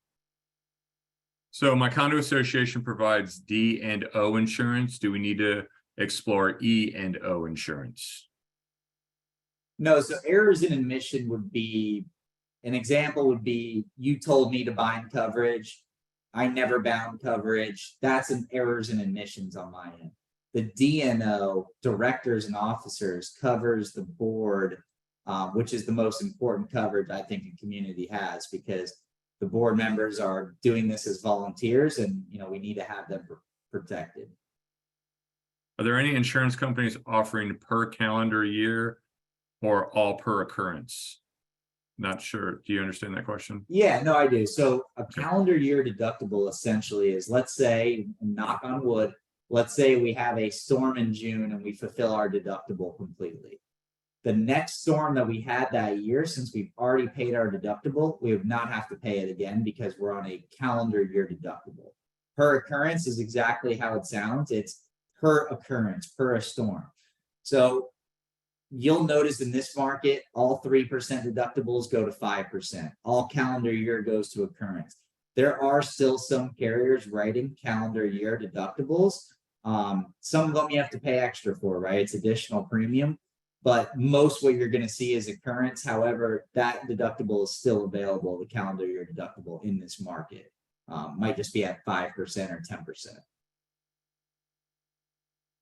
So my condo association provides D and O insurance. Do we need to explore E and O insurance? No, so errors in admission would be, an example would be, you told me to bind coverage, I never bound coverage. That's an errors in admissions on my end. The DNO, directors and officers, covers the board, which is the most important coverage I think a community has, because the board members are doing this as volunteers, and we need to have them protected. Are there any insurance companies offering per calendar year or all per occurrence? Not sure. Do you understand that question? Yeah, no, I do. So a calendar year deductible essentially is, let's say, knock on wood, let's say we have a storm in June and we fulfill our deductible completely. The next storm that we had that year, since we've already paid our deductible, we would not have to pay it again because we're on a calendar year deductible. Per occurrence is exactly how it sounds. It's per occurrence, per a storm. So you'll notice in this market, all 3% deductibles go to 5%. All calendar year goes to occurrence. There are still some carriers writing calendar year deductibles. Some of them you have to pay extra for, right? It's additional premium. But most what you're going to see is occurrence. However, that deductible is still available, the calendar year deductible in this market. Might just be at 5% or 10%.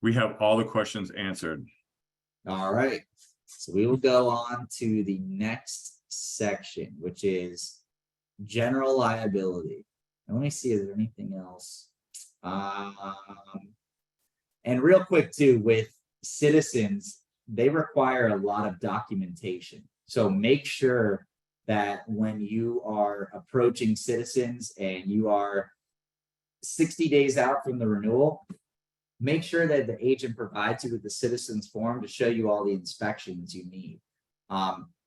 We have all the questions answered. All right. So we will go on to the next section, which is general liability. And let me see, is there anything else? And real quick too, with citizens, they require a lot of documentation. So make sure that when you are approaching citizens and you are 60 days out from the renewal, make sure that the agent provides you with the citizens form to show you all the inspections you need.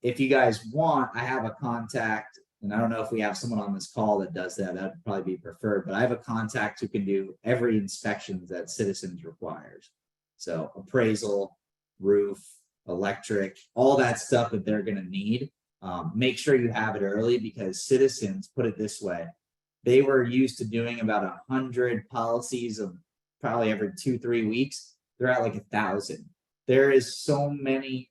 If you guys want, I have a contact, and I don't know if we have someone on this call that does that. That'd probably be preferred, but I have a contact who can do every inspection that citizens requires. So appraisal, roof, electric, all that stuff that they're going to need. Make sure you have it early, because citizens, put it this way, they were used to doing about 100 policies of probably every 2-3 weeks. They're at like 1,000. There is so many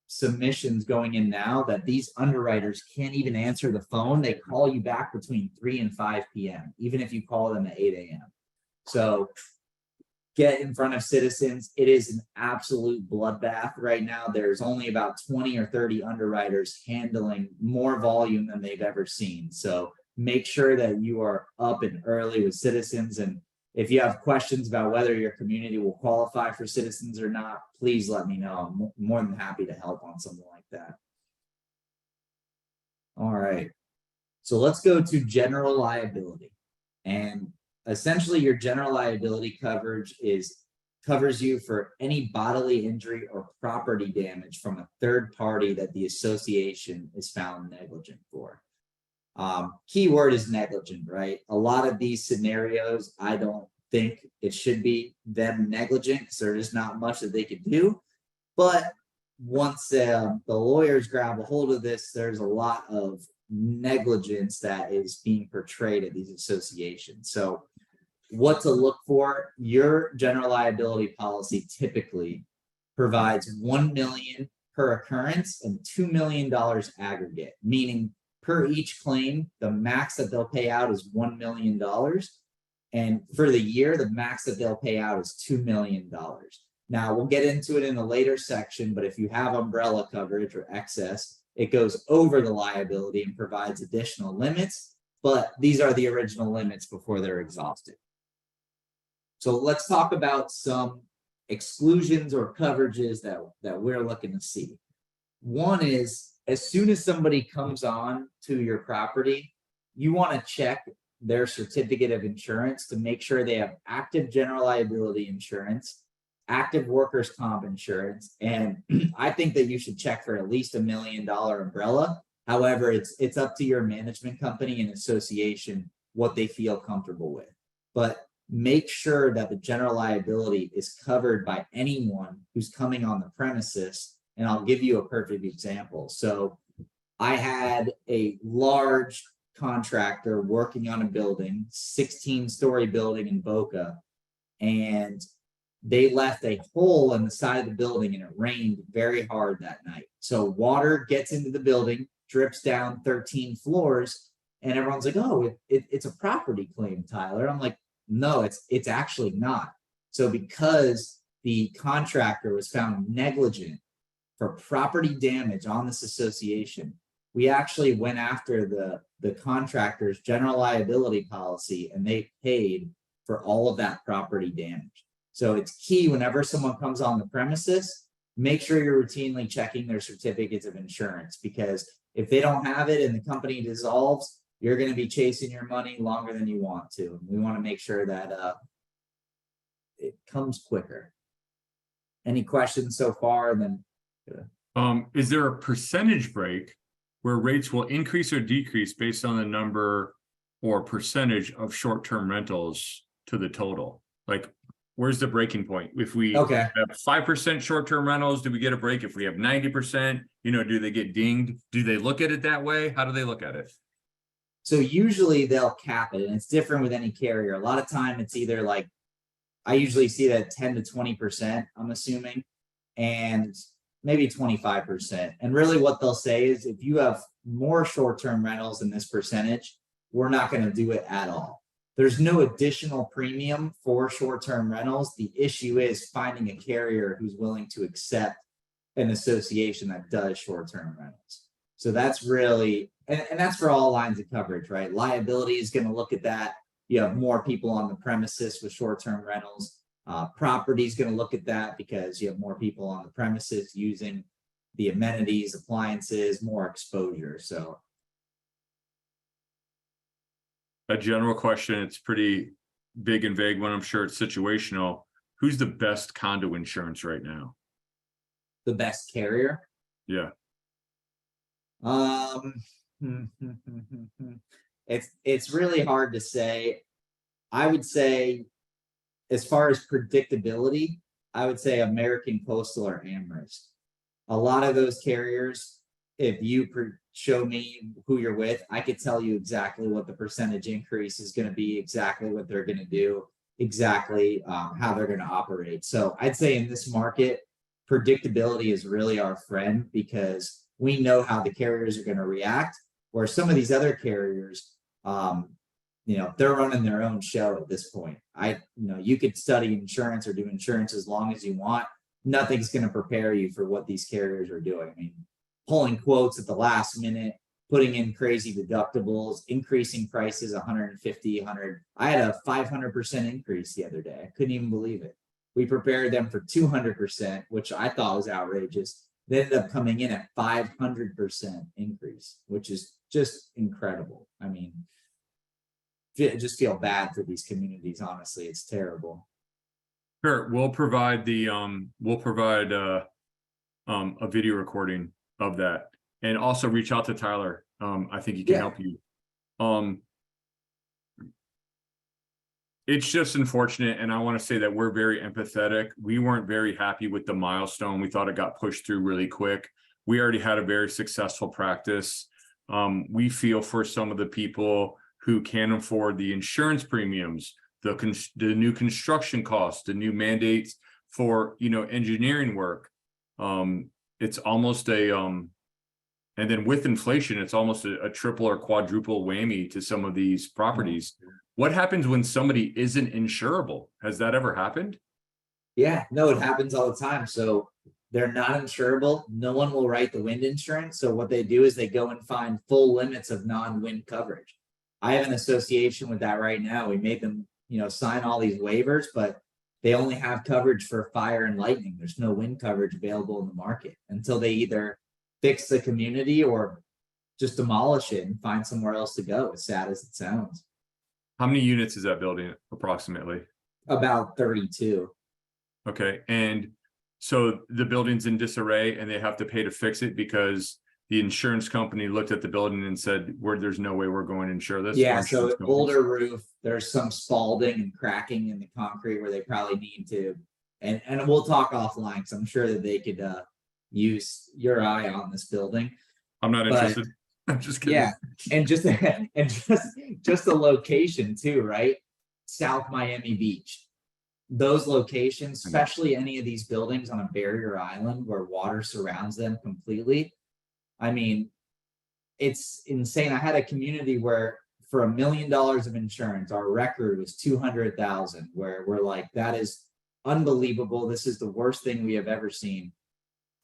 submissions going in now that these underwriters can't even answer the phone. They call you back between 3 and 5 p.m., even if you call them at 8 a.m. So get in front of citizens. It is an absolute bloodbath right now. There's only about 20 or 30 underwriters handling more volume than they've ever seen. So make sure that you are up and early with citizens. And if you have questions about whether your community will qualify for citizens or not, please let me know. I'm more than happy to help on something like that. All right. So let's go to general liability. And essentially, your general liability coverage covers you for any bodily injury or property damage from a third party that the association is found negligent for. Key word is negligent, right? A lot of these scenarios, I don't think it should be them negligent, because there is not much that they could do. But once the lawyers grab a hold of this, there's a lot of negligence that is being portrayed at these associations. So what to look for: your general liability policy typically provides $1 million per occurrence and $2 million aggregate, meaning per each claim, the max that they'll pay out is $1 million. And for the year, the max that they'll pay out is $2 million. Now, we'll get into it in a later section, but if you have umbrella coverage or excess, it goes over the liability and provides additional limits, but these are the original limits before they're exhausted. So let's talk about some exclusions or coverages that we're looking to see. One is, as soon as somebody comes on to your property, you want to check their certificate of insurance to make sure they have active general liability insurance, active workers' comp insurance, and I think that you should check for at least $1 million umbrella. However, it's up to your management company and association what they feel comfortable with. But make sure that the general liability is covered by anyone who's coming on the premises. And I'll give you a perfect example. So I had a large contractor working on a building, 16-story building in Boca, and they left a hole in the side of the building and it rained very hard that night. So water gets into the building, drips down 13 floors, and everyone's like, oh, it's a property claim, Tyler. I'm like, no, it's actually not. So because the contractor was found negligent for property damage on this association, we actually went after the contractor's general liability policy and they paid for all of that property damage. So it's key whenever someone comes on the premises, make sure you're routinely checking their certificates of insurance, because if they don't have it and the company dissolves, you're going to be chasing your money longer than you want to. We want to make sure that it comes quicker. Any questions so far? And then is there a percentage break where rates will increase or decrease based on the number or percentage of short-term rentals to the total? Like, where's the breaking point? If we have 5% short-term rentals, do we get a break? If we have 90%, do they get dinged? Do they look at it that way? How do they look at it? So usually they'll cap it, and it's different with any carrier. A lot of time it's either like, I usually see that 10 to 20%, I'm assuming, and maybe 25%. And really what they'll say is, if you have more short-term rentals than this percentage, we're not going to do it at all. There's no additional premium for short-term rentals. The issue is finding a carrier who's willing to accept an association that does short-term rentals. So that's really, and that's for all lines of coverage, right? Liability is going to look at that. You have more people on the premises with short-term rentals. Property is going to look at that because you have more people on the premises using the amenities, appliances, more exposure. So a general question, it's pretty big and vague one. I'm sure it's situational. Who's the best condo insurance right now? The best carrier? Yeah. It's really hard to say. I would say, as far as predictability, I would say American Coastal or Amherst. A lot of those carriers, if you show me who you're with, I could tell you exactly what the percentage increase is going to be, exactly what they're going to do, exactly how they're going to operate. So I'd say in this market, predictability is really our friend, because we know how the carriers are going to react, where some of these other carriers, they're running their own show at this point. You could study insurance or do insurance as long as you want. Nothing's going to prepare you for what these carriers are doing. I mean, pulling quotes at the last minute, putting in crazy deductibles, increasing prices 150, 100. I had a 500% increase the other day. I couldn't even believe it. We prepared them for 200%, which I thought was outrageous. They ended up coming in at 500% increase, which is just incredible. I mean, I just feel bad for these communities. Honestly, it's terrible. Sure, we'll provide a video recording of that, and also reach out to Tyler. I think he can help you. It's just unfortunate, and I want to say that we're very empathetic. We weren't very happy with the milestone. We thought it got pushed through really quick. We already had a very successful practice. We feel for some of the people who can't afford the insurance premiums, the new construction costs, the new mandates for engineering work. it's almost a, and then with inflation, it's almost a triple or quadruple whammy to some of these properties. What happens when somebody isn't insurable? Has that ever happened? Yeah, no, it happens all the time. So they're not insurable. No one will write the wind insurance. So what they do is they go and find full limits of non-wind coverage. I have an association with that right now. We made them, sign all these waivers, but they only have coverage for fire and lightning. There's no wind coverage available in the market until they either fix the community or just demolish it and find somewhere else to go, as sad as it sounds. How many units is that building approximately? About 32. Okay, and so the building's in disarray and they have to pay to fix it because the insurance company looked at the building and said, there's no way we're going to insure this. Yeah, Or so insurance an companies. older roof, there's some spalding and cracking in the concrete where they probably need to, and we'll talk offline because I'm sure that they could use your eye on this building. I'm not but- interested. I'm just kidding. Yeah, and just the location too, right? South Miami Beach. Those locations, especially any of these buildings on a barrier island where water surrounds them completely. I mean, it's insane. I had a community where for $1 million of insurance, our record was 200,000, where we're like, that is unbelievable. This is the worst thing we have ever seen.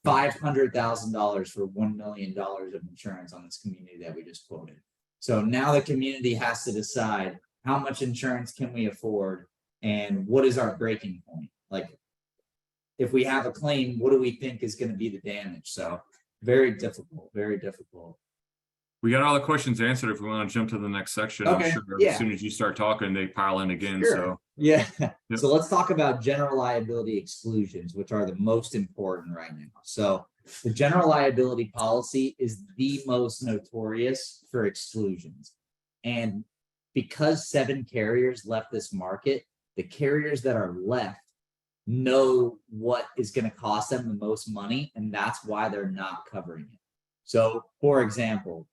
$500,000 for $1 million of insurance on this community that we just quoted. So now the community has to decide how much insurance can we afford and what is our breaking point? Like, if we have a claim, what do we think is going to be the damage? So very difficult, very difficult. We got all the questions answered. If we want to jump to the next section, I'm Okay, sure yeah. as soon as you start talking, they pile in again. Sure. So Yeah. Yep. So let's talk about general liability exclusions, which are the most important right now. So the general liability policy is the most notorious for exclusions. And because 7 carriers left this market, the carriers that are left know what is going to cost them the most money, and that's why they're not covering it. So, for example,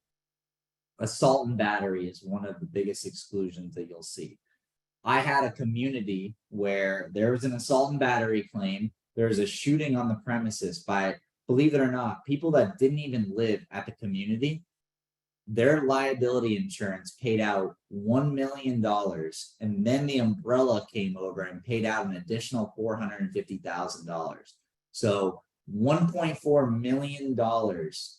assault and battery is one of the biggest exclusions that you'll see. I had a community where there was an assault and battery claim. There was a shooting on the premises by, believe it or not, people that didn't even live at the community. Their liability insurance paid out $1 million, and then the umbrella came over and paid out an additional $450,000. So $1.4 million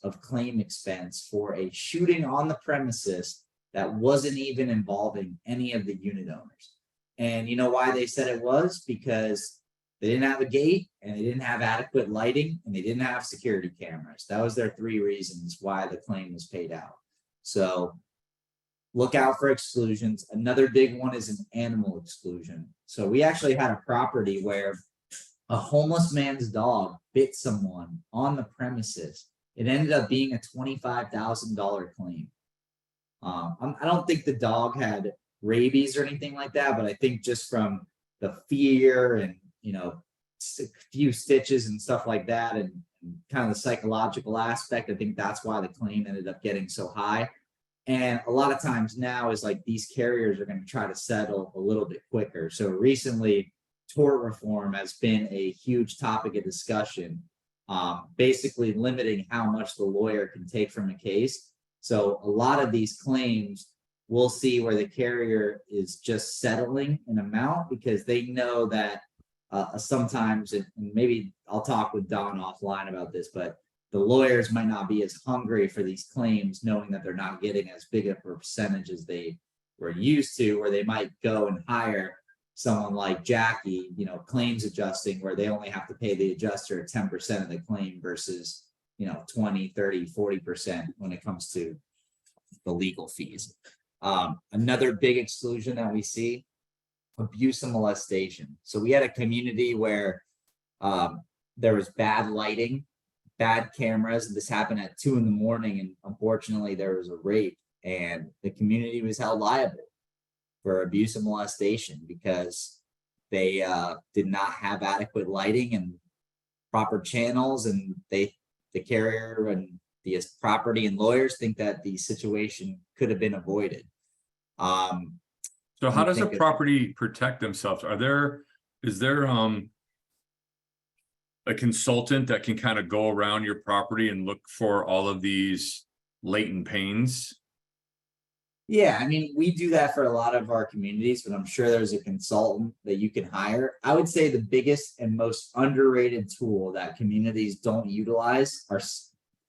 of claim expense for a shooting on the premises that wasn't even involving any of the unit owners. And you know why they said it was? Because they didn't have a gate, and they didn't have adequate lighting, and they didn't have security cameras. That was their 3 reasons why the claim was paid out. So look out for exclusions. Another big one is an animal exclusion. So we actually had a property where a homeless man's dog bit someone on the premises. It ended up being a $25,000 claim. I don't think the dog had rabies or anything like that, but I think just from the fear and, a few stitches and stuff like that, and kind of the psychological aspect, I think that's why the claim ended up getting so high. And a lot of times now is like these carriers are going to try to settle a little bit quicker. So recently, tort reform has been a huge topic of discussion, basically limiting how much the lawyer can take from a case. So a lot of these claims we'll see where the carrier is just settling an amount because they know that sometimes, and maybe I'll talk with Don offline about this, but the lawyers might not be as hungry for these claims, knowing that they're not getting as big of a percentage as they were used to, where they might go and hire someone like Jackie, claims adjusting, where they only have to pay the adjuster 10% of the claim versus, 20, 30, 40% when it comes to the legal fees. Another big exclusion that we see, abuse and molestation. So we had a community where there was bad lighting, bad cameras. This happened at 2 a.m, and unfortunately there was a rape, and the community was held liable for abuse and molestation because they did not have adequate lighting and proper channels, and the carrier and the property and lawyers think that the situation could have been avoided. So how does a property protect themselves? Is there a consultant that can kind of go around your property and look for all of these latent pains? Yeah, I mean, we do that for a lot of our communities, but I'm sure there's a consultant that you can hire. I would say the biggest and most underrated tool that communities don't utilize are,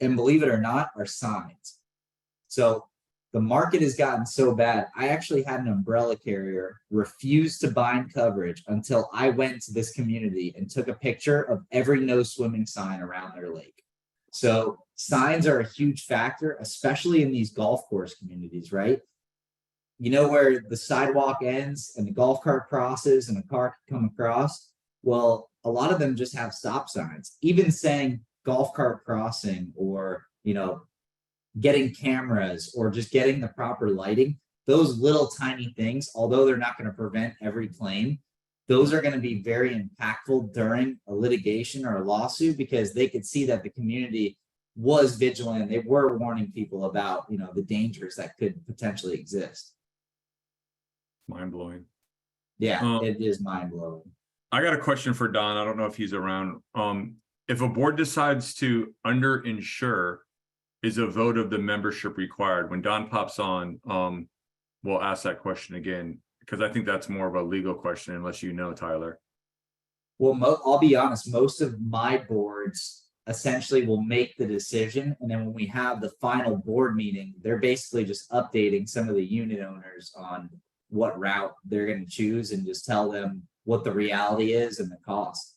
and believe it or not, are signs. So the market has gotten so bad. I actually had an umbrella carrier refuse to bind coverage until I went to this community and took a picture of every no swimming sign around their lake. So signs are a huge factor, especially in these golf course communities, right? You know where the sidewalk ends and the golf cart crosses and a car can come across? Well, a lot of them just have stop signs. Even saying golf cart crossing, or, you know, getting cameras or just getting the proper lighting, those little tiny things, although they're not going to prevent every claim, those are going to be very impactful during a litigation or a lawsuit, because they could see that the community was vigilant. They were warning people about, you know, the dangers that could potentially exist. Mind blowing. Yeah, it is mind blowing. I got a question for Don. I don't know if he's around. If a board decides to underinsure, is a vote of the membership required? When Don pops on, we'll ask that question again, because I think that's more of a legal question, unless you know, Tyler. Well, I'll be honest, most of my boards essentially will make the decision. And then when we have the final board meeting, they're basically just updating some of the unit owners on what route they're going to choose, and just tell them what the reality is and the cost.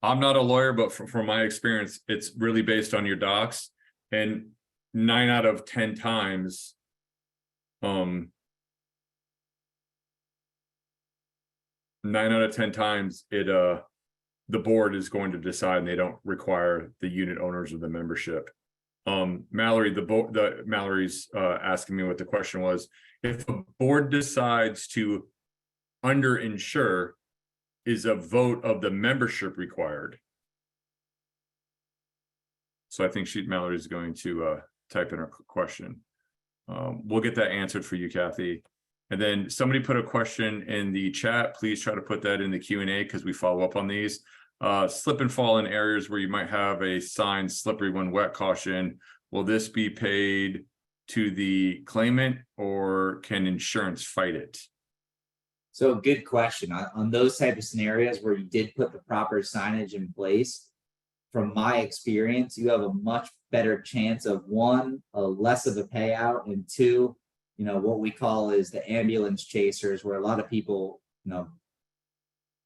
I'm not a lawyer, but from my experience, it's really based on your docs, and 9 out of 10 times, it the board is going to decide, and they don't require the unit owners of the membership. Mallory, Mallory's asking me what the question was. If a board decides to underinsure, is a vote of the membership required? So I think Mallory's going to type in her question. We'll get that answered for you, Kathy. And then somebody put a question in the chat. Please try to put that in the Q&A, because we follow up on these. Slip and fall in areas where you might have a sign, slippery when wet, caution. Will this be paid to the claimant, or can insurance fight it? So good question. On those type of scenarios where you did put the proper signage in place, from my experience, you have a much better chance of, one, less of a payout, and two, you know, what we call is the ambulance chasers, where a lot of people, you know,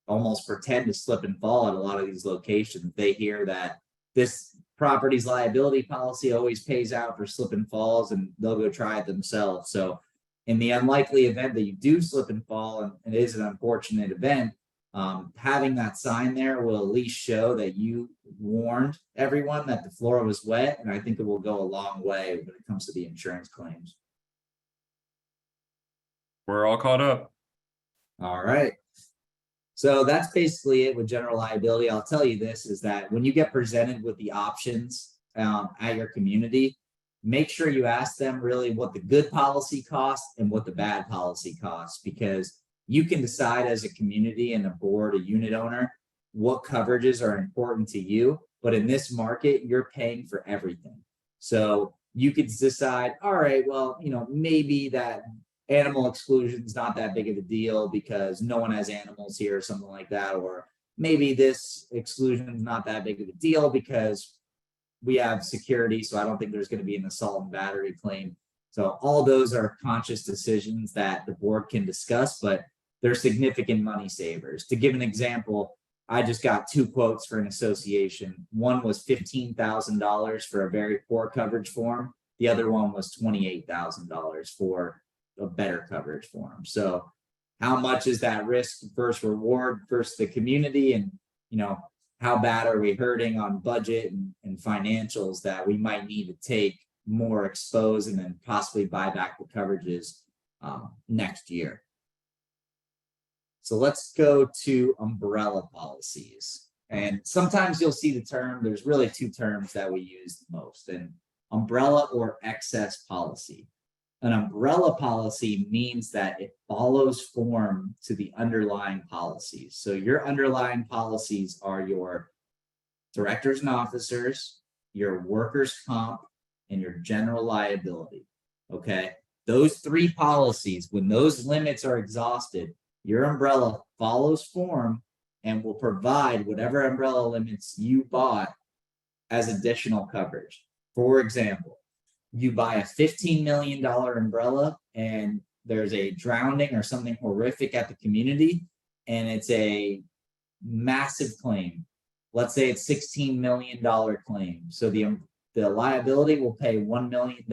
almost pretend to slip and fall at a lot of these locations. They hear that this property's liability policy always pays out for slip and falls, and they'll go try it themselves. So in the unlikely event that you do slip and fall, and it is an unfortunate event, having that sign there will at least show that you warned everyone that the floor was wet, and I think it will go a long way when it comes to the insurance claims. We're all caught up. All right. So that's basically it with general liability. I'll tell you this, is that when you get presented with the options at your community, make sure you ask them really what the good policy costs and what the bad policy costs, because you can decide as a community and a board, a unit owner, what coverages are important to you. But in this market, you're paying for everything. So you could decide, all right, well, you know, maybe that animal exclusion is not that big of a deal because no one has animals here or something like that. Or maybe this exclusion is not that big of a deal because we have security, so I don't think there's going to be an assault and battery claim. So all those are conscious decisions that the board can discuss, but they're significant money savers. To give an example, I just got 2 quotes for an association. One was $15,000 for a very poor coverage form. The other one was $28,000 for a better coverage form. So how much is that risk versus reward versus the community? And, you know, how bad are we hurting on budget and financials that we might need to take more exposed and then possibly buy back the coverages next year? So let's go to umbrella policies. And sometimes you'll see the term, there's really 2 terms that we use the most, and umbrella or excess policy. An umbrella policy means that it follows form to the underlying policies. So your underlying policies are your directors and officers, your workers' comp, and your general liability. Okay. Those three policies, when those limits are exhausted, your umbrella follows form and will provide whatever umbrella limits you bought as additional coverage. For example, you buy a $15 million umbrella and there's a drowning or something horrific at the community, and it's a massive claim. Let's say it's $16 million claim. So the liability will pay $1 million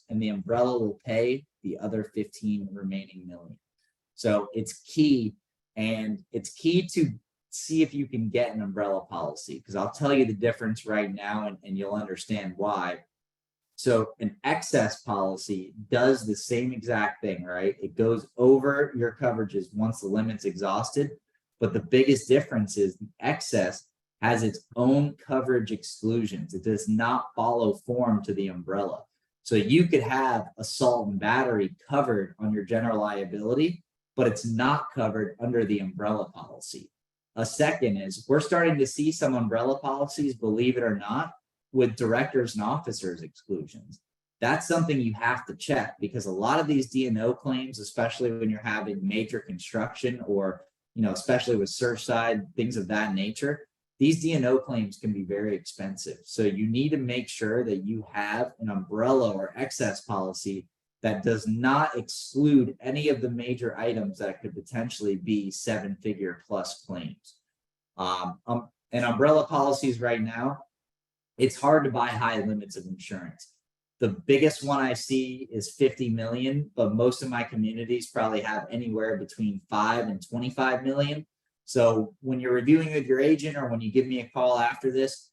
and the umbrella will pay the other 15 remaining million. So it's key, and it's key to see if you can get an umbrella policy, because I'll tell you the difference right now and you'll understand why. So an excess policy does the same exact thing, right? It goes over your coverages once the limit's exhausted, but the biggest difference is the excess has its own coverage exclusions. It does not follow form to the umbrella. So you could have assault and battery covered on your general liability, but it's not covered under the umbrella policy. A second is we're starting to see some umbrella policies, believe it or not, with directors and officers exclusions. That's something you have to check, because a lot of these D&O claims, especially when you're having major construction or, especially with Surfside, things of that nature, these D&O claims can be very expensive. So you need to make sure that you have an umbrella or excess policy that does not exclude any of the major items that could potentially be 7-figure plus claims. And umbrella policies right now, it's hard to buy high limits of insurance. The biggest one I see is 50 million, but most of my communities probably have anywhere between 5 and 25 million. So when you're reviewing with your agent or when you give me a call after this,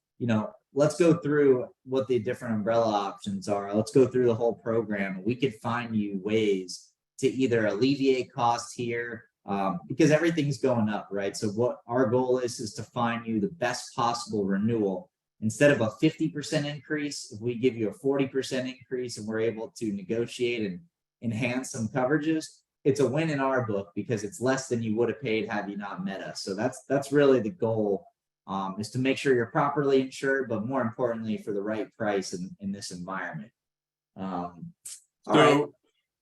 let's go through what the different umbrella options are. Let's go through the whole program. We could find you ways to either alleviate costs here, because everything's going up, right? So what our goal is to find you the best possible renewal. Instead of a 50% increase, if we give you a 40% increase and we're able to negotiate and enhance some coverages, it's a win in our book because it's less than you would have paid had you not met us. So that's really the goal, is to make sure you're properly insured, but more importantly, for the right price in this environment. So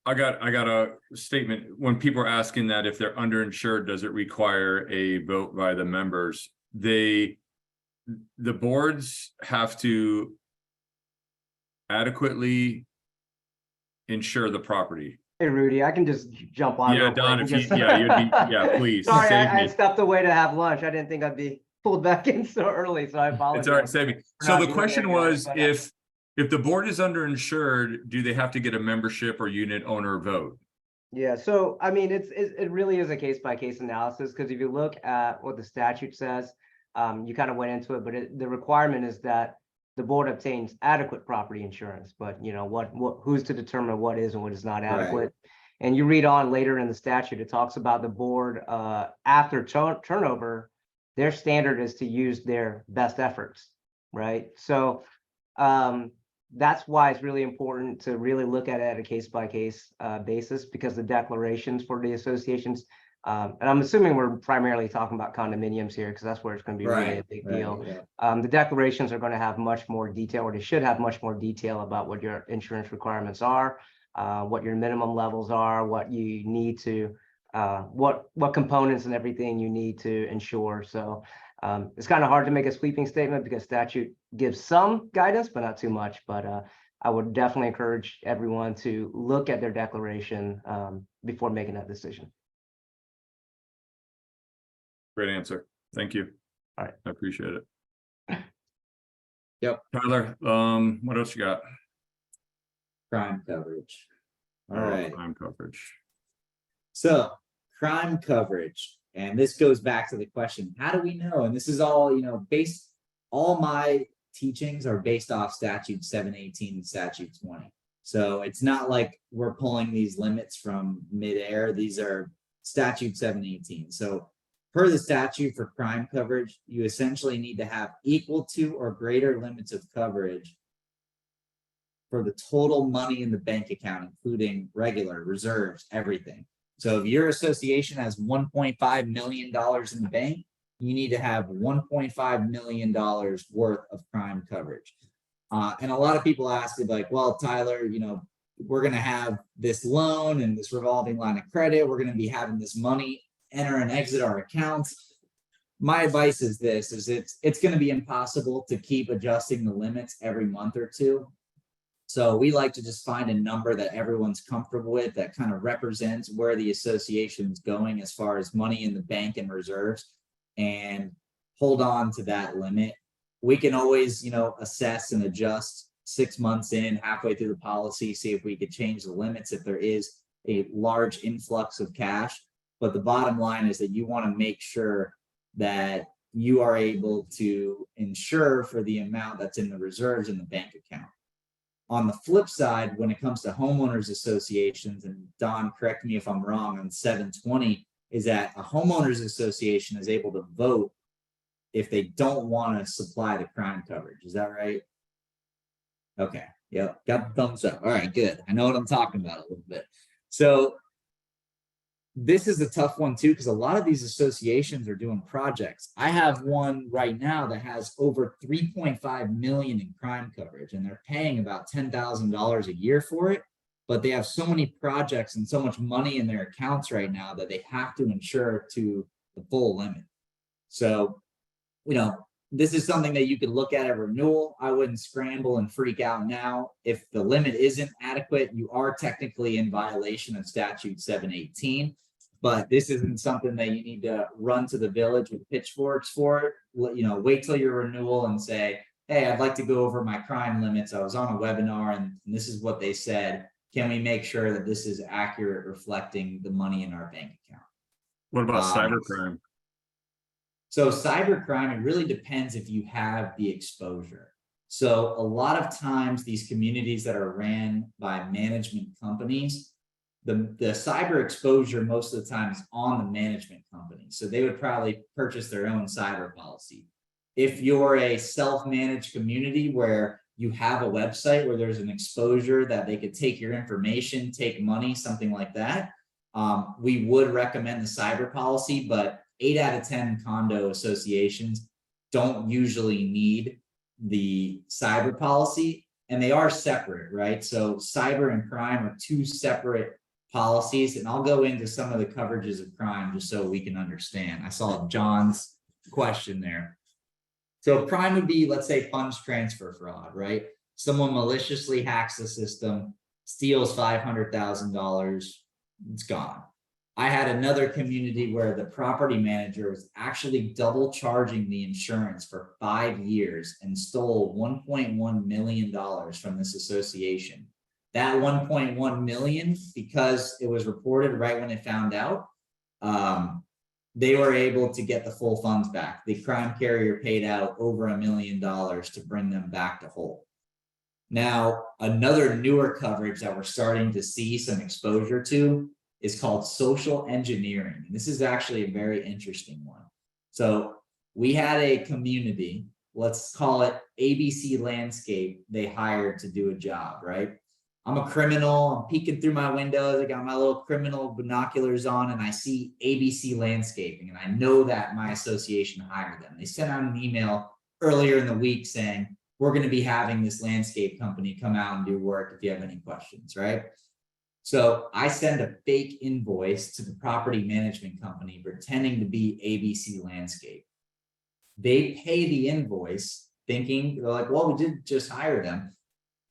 I got a statement. When people are asking that if they're underinsured, does it require a vote by the members? The boards have to adequately insure the property. Hey, Rudy, I can just jump on. Yeah, real Don, quick if and you, yeah, please. Sorry, save I me. stepped away to have lunch. I didn't think I'd be pulled back in so early, so I apologize. It's all right, save me. for So not the being question there, guys, was, but, if the board is underinsured, do they have to get a membership or unit owner vote? Yeah, so I mean, it really is a case by case analysis, because if you look at what the statute says, you kind of went into it, but the requirement is that the board obtains adequate property insurance. But who's to determine what is and what is not adequate? Right. And you read on later in the statute, it talks about the board after turnover, their standard is to use their best efforts, right? So that's why it's really important to really look at it at a case-by-case basis, because the declarations for the associations, and I'm assuming we're primarily talking about condominiums here, because that's where it's going to be really a big deal. Yeah. The declarations are going to have much more detail, or they should have much more detail about what your insurance requirements are, what your minimum levels are, what you need to, what components and everything you need to insure. So it's kind of hard to make a sweeping statement because statute gives some guidance, but not too much. But I would definitely encourage everyone to look at their declaration before making that decision. Great answer. Thank you. All right. I appreciate it. Yep. Tyler, what else you got? Crime coverage. All right. Crime coverage. So crime coverage, and this goes back to the question, how do we know? And this is all, all my teachings are based off statute 718 and statute 20. So it's not like we're pulling these limits from midair. These are statute 718. So per the statute for crime coverage, you essentially need to have equal to or greater limits of coverage for the total money in the bank account, including regular reserves, everything. So if your association has $1.5 million in the bank, you need to have $1.5 million worth of crime coverage. And a lot of people ask me like, well, Tyler, you know, we're going to have this loan and this revolving line of credit. We're going to be having this money enter and exit our accounts. My advice is this, is it's going to be impossible to keep adjusting the limits every month or two. So we like to just find a number that everyone's comfortable with that kind of represents where the association is going as far as money in the bank and reserves, and hold on to that limit. We can always, you know, assess and adjust 6 months in, halfway through the policy, see if we could change the limits if there is a large influx of cash. But the bottom line is that you want to make sure that you are able to insure for the amount that's in the reserves in the bank account. On the flip side, when it comes to homeowners associations, and Don, correct me if I'm wrong on 720, is that a homeowners association is able to vote if they don't want to supply the crime coverage. Is that right? Okay. Yep. Got the thumbs up. All right, good. I know what I'm talking about a little bit. So this is a tough one too, because a lot of these associations are doing projects. I have one right now that has over 3.5 million in crime coverage, and they're paying about $10,000 a year for it. But they have so many projects and so much money in their accounts right now that they have to insure to the full limit. So, you know, this is something that you could look at renewal. I wouldn't scramble and freak out now. If the limit isn't adequate, you are technically in violation of statute 718. But this isn't something that you need to run to the village with pitchforks for. You know, wait till your renewal and say, hey, I'd like to go over my crime limits. I was on a webinar and this is what they said. Can we make sure that this is accurate, reflecting the money in our bank account? What about cybercrime? So cybercrime, it really depends if you have the exposure. So a lot of times these communities that are ran by management companies, the cyber exposure most of the time is on the management company. So they would probably purchase their own cyber policy. If you're a self-managed community where you have a website where there's an exposure that they could take your information, take money, something like that, we would recommend the cyber policy, but 8 out of 10 condo associations don't usually need the cyber policy, and they are separate, right? So cyber and crime are two separate policies, and I'll go into some of the coverages of crime just so we can understand. I saw John's question there. So crime would be, let's say, funds transfer fraud, right? Someone maliciously hacks the system, steals $500,000, it's gone. I had another community where the property manager was actually double charging the insurance for 5 years and stole $1.1 million from this association. That 1.1 million, because it was reported right when it found out, they were able to get the full funds back. The crime carrier paid out over $1 million to bring them back to whole. Now, another newer coverage that we're starting to see some exposure to is called social engineering. This is actually a very interesting one. So we had a community, let's call it ABC Landscape, they hired to do a job, right? I'm a criminal, I'm peeking through my windows, I got my little criminal binoculars on, and I see ABC Landscaping, and I know that my association hired them. They sent out an email earlier in the week saying, we're going to be having this landscape company come out and do work if you have any questions, right? So I send a fake invoice to the property management company pretending to be ABC Landscape. They pay the invoice thinking, they're like, well, we did just hire them.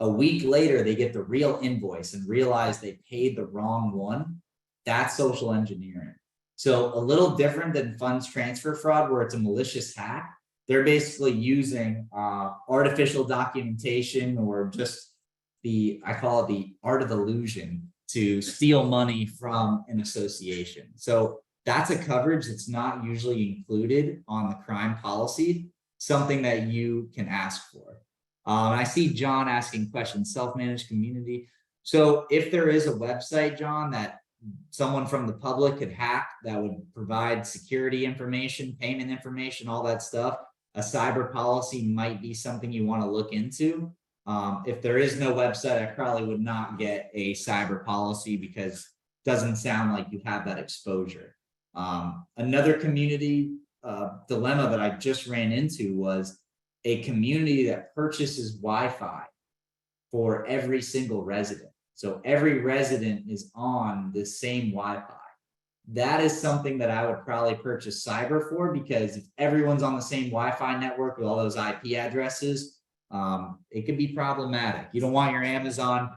A week later, they get the real invoice and realize they paid the wrong one. That's social engineering. So a little different than funds transfer fraud, where it's a malicious hack. They're basically using artificial documentation, or just I call it the art of illusion, to steal money from an association. So that's a coverage that's not usually included on the crime policy, something that you can ask for. I see John asking questions, self-managed community. So if there is a website, John, that someone from the public could hack that would provide security information, payment information, all that stuff, a cyber policy might be something you want to look into. If there is no website, I probably would not get a cyber policy because it doesn't sound like you have that exposure. Another community dilemma that I just ran into was a community that purchases Wi-Fi for every single resident. So every resident is on the same Wi-Fi. That is something that I would probably purchase cyber for, because if everyone's on the same Wi-Fi network with all those IP addresses, it could be problematic. You don't want your Amazon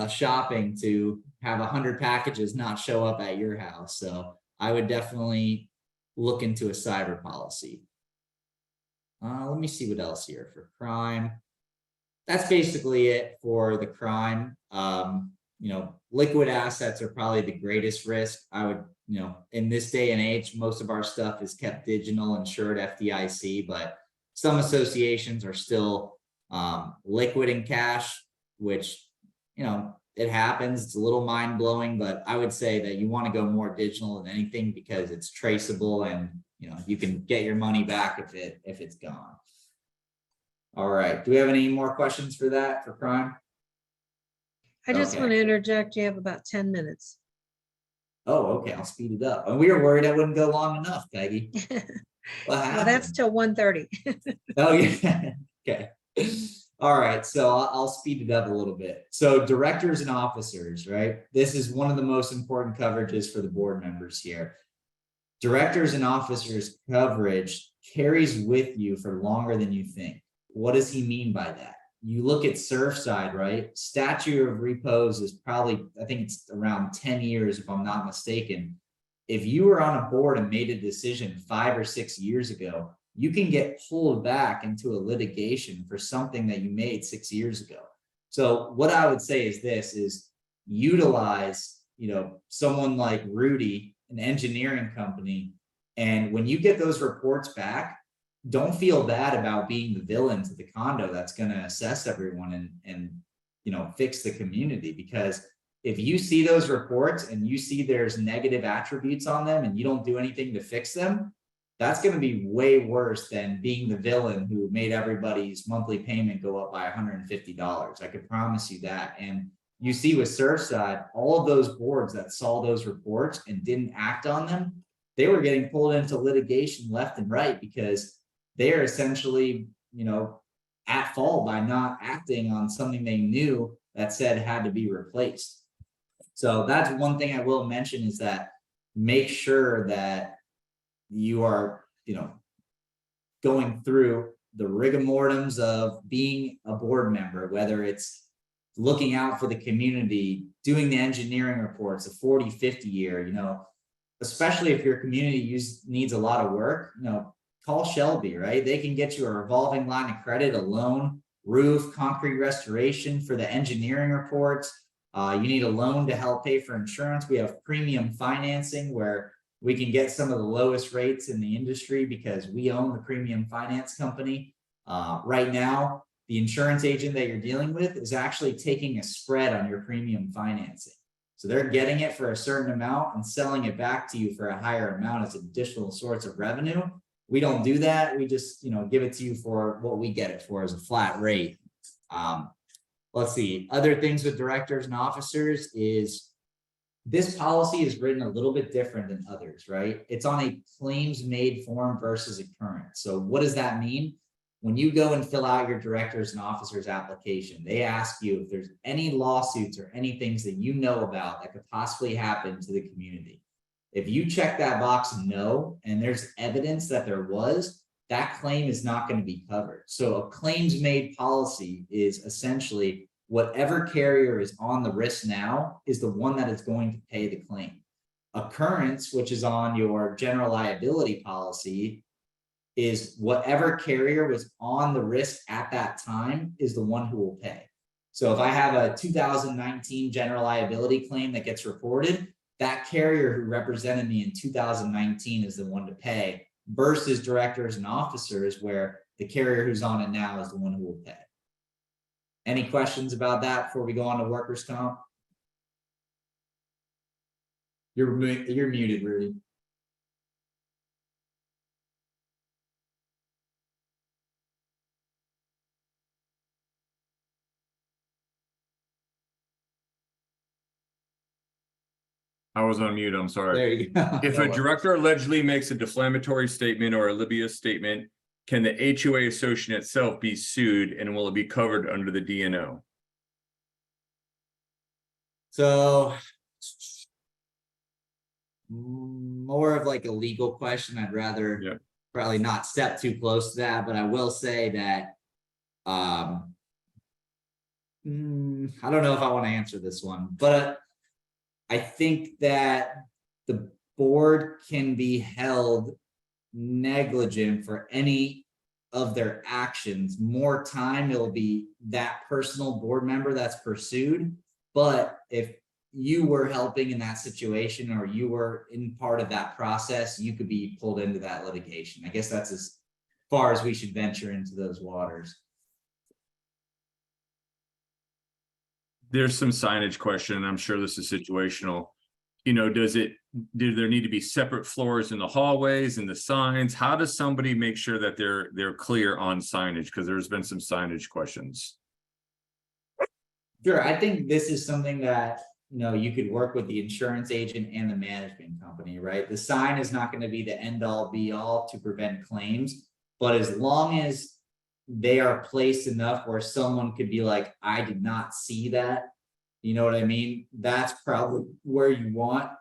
shopping to have 100 packages not show up at your house. So I would definitely look into a cyber policy. Let me see what else here for crime. That's basically it for the crime. You know, liquid assets are probably the greatest risk. I would, you know, in this day and age, most of our stuff is kept digital, insured FDIC, but some associations are still liquid in cash, which, you know, it happens. It's a little mind blowing, but I would say that you want to go more digital than anything because it's traceable and, you know, you can get your money back if it's gone. All right. Do we have any more questions for that, for crime? I just Okay. want to interject. You have about 10 minutes. Oh, okay. I'll speed it up. And we were worried I wouldn't go long enough, Peggy. What Well, that's happened? till 1:30. Oh, yeah. Okay. All right. So I'll speed it up a little bit. So directors and officers, right? This is one of the most important coverages for the board members here. Directors and officers coverage carries with you for longer than you think. What does he mean by that? You look at Surfside, right? Statute of repose is probably, I think it's around 10 years, if I'm not mistaken. If you were on a board and made a decision 5 or 6 years ago, you can get pulled back into a litigation for something that you made 6 years ago. So what I would say is this is utilize, you know, someone like Rudy, an engineering company. And when you get those reports back, don't feel bad about being the villain to the condo that's going to assess everyone and you know, fix the community. Because if you see those reports and you see there's negative attributes on them and you don't do anything to fix them, that's going to be way worse than being the villain who made everybody's monthly payment go up by $150. I could promise you that. And you see with Surfside, all of those boards that saw those reports and didn't act on them, they were getting pulled into litigation left and right because they're essentially, you know, at fault by not acting on something they knew that said had to be replaced. So that's one thing I will mention is that make sure that you are, you know, going through the rigamortums of being a board member, whether it's looking out for the community, doing the engineering reports, a 40, 50 year, you know, especially if your community needs a lot of work, you know, call Shelby, right? They can get you a revolving line of credit, a loan, roof, concrete restoration for the engineering reports. You need a loan to help pay for insurance. We have premium financing where we can get some of the lowest rates in the industry because we own the premium finance company. Right now, the insurance agent that you're dealing with is actually taking a spread on your premium financing. So they're getting it for a certain amount and selling it back to you for a higher amount as additional source of revenue. We don't do that. We just, you know, give it to you for what we get it for as a flat rate. Let's see. Other things with directors and officers is this policy is written a little bit different than others, right? It's on a claims made form versus occurrence. So what does that mean? When you go and fill out your directors and officers application, they ask you if there's any lawsuits or any things that you know about that could possibly happen to the community. If you check that box no, and there's evidence that there was, that claim is not going to be covered. So a claims made policy is essentially whatever carrier is on the risk now is the one that is going to pay the claim. Occurrence, which is on your general liability policy, is whatever carrier was on the risk at that time is the one who will pay. So if I have a 2019 general liability claim that gets reported, that carrier who represented me in 2019 is the one to pay versus directors and officers where the carrier who's on it now is the one who will pay. Any questions about that before we go on to workers' comp? You're muted, Rudy. I was on mute, I'm sorry. There you go. If No a worries. director allegedly makes a defamatory statement or a libelous statement, can the HOA association itself be sued and will it be covered under the DNO? So more of like a legal question. I'd rather Yep. probably not step too close to that, but I will say that I don't know if I want to answer this one, but I think that the board can be held negligent for any of their actions. More time, it'll be that personal board member that's pursued. But if you were helping in that situation or you were in part of that process, you could be pulled into that litigation. I guess that's as far as we should venture into those waters. There's some signage question, and I'm sure this is situational. You know, do there need to be separate floors in the hallways and the signs? How does somebody make sure that they're clear on signage? Because there's been some signage questions. Sure, I think this is something that, you know, you could work with the insurance agent and the management company, right? The sign is not going to be the end all be all to prevent claims, but as long as they are placed enough where someone could be like, I did not see that, you know what I mean? That's probably where you want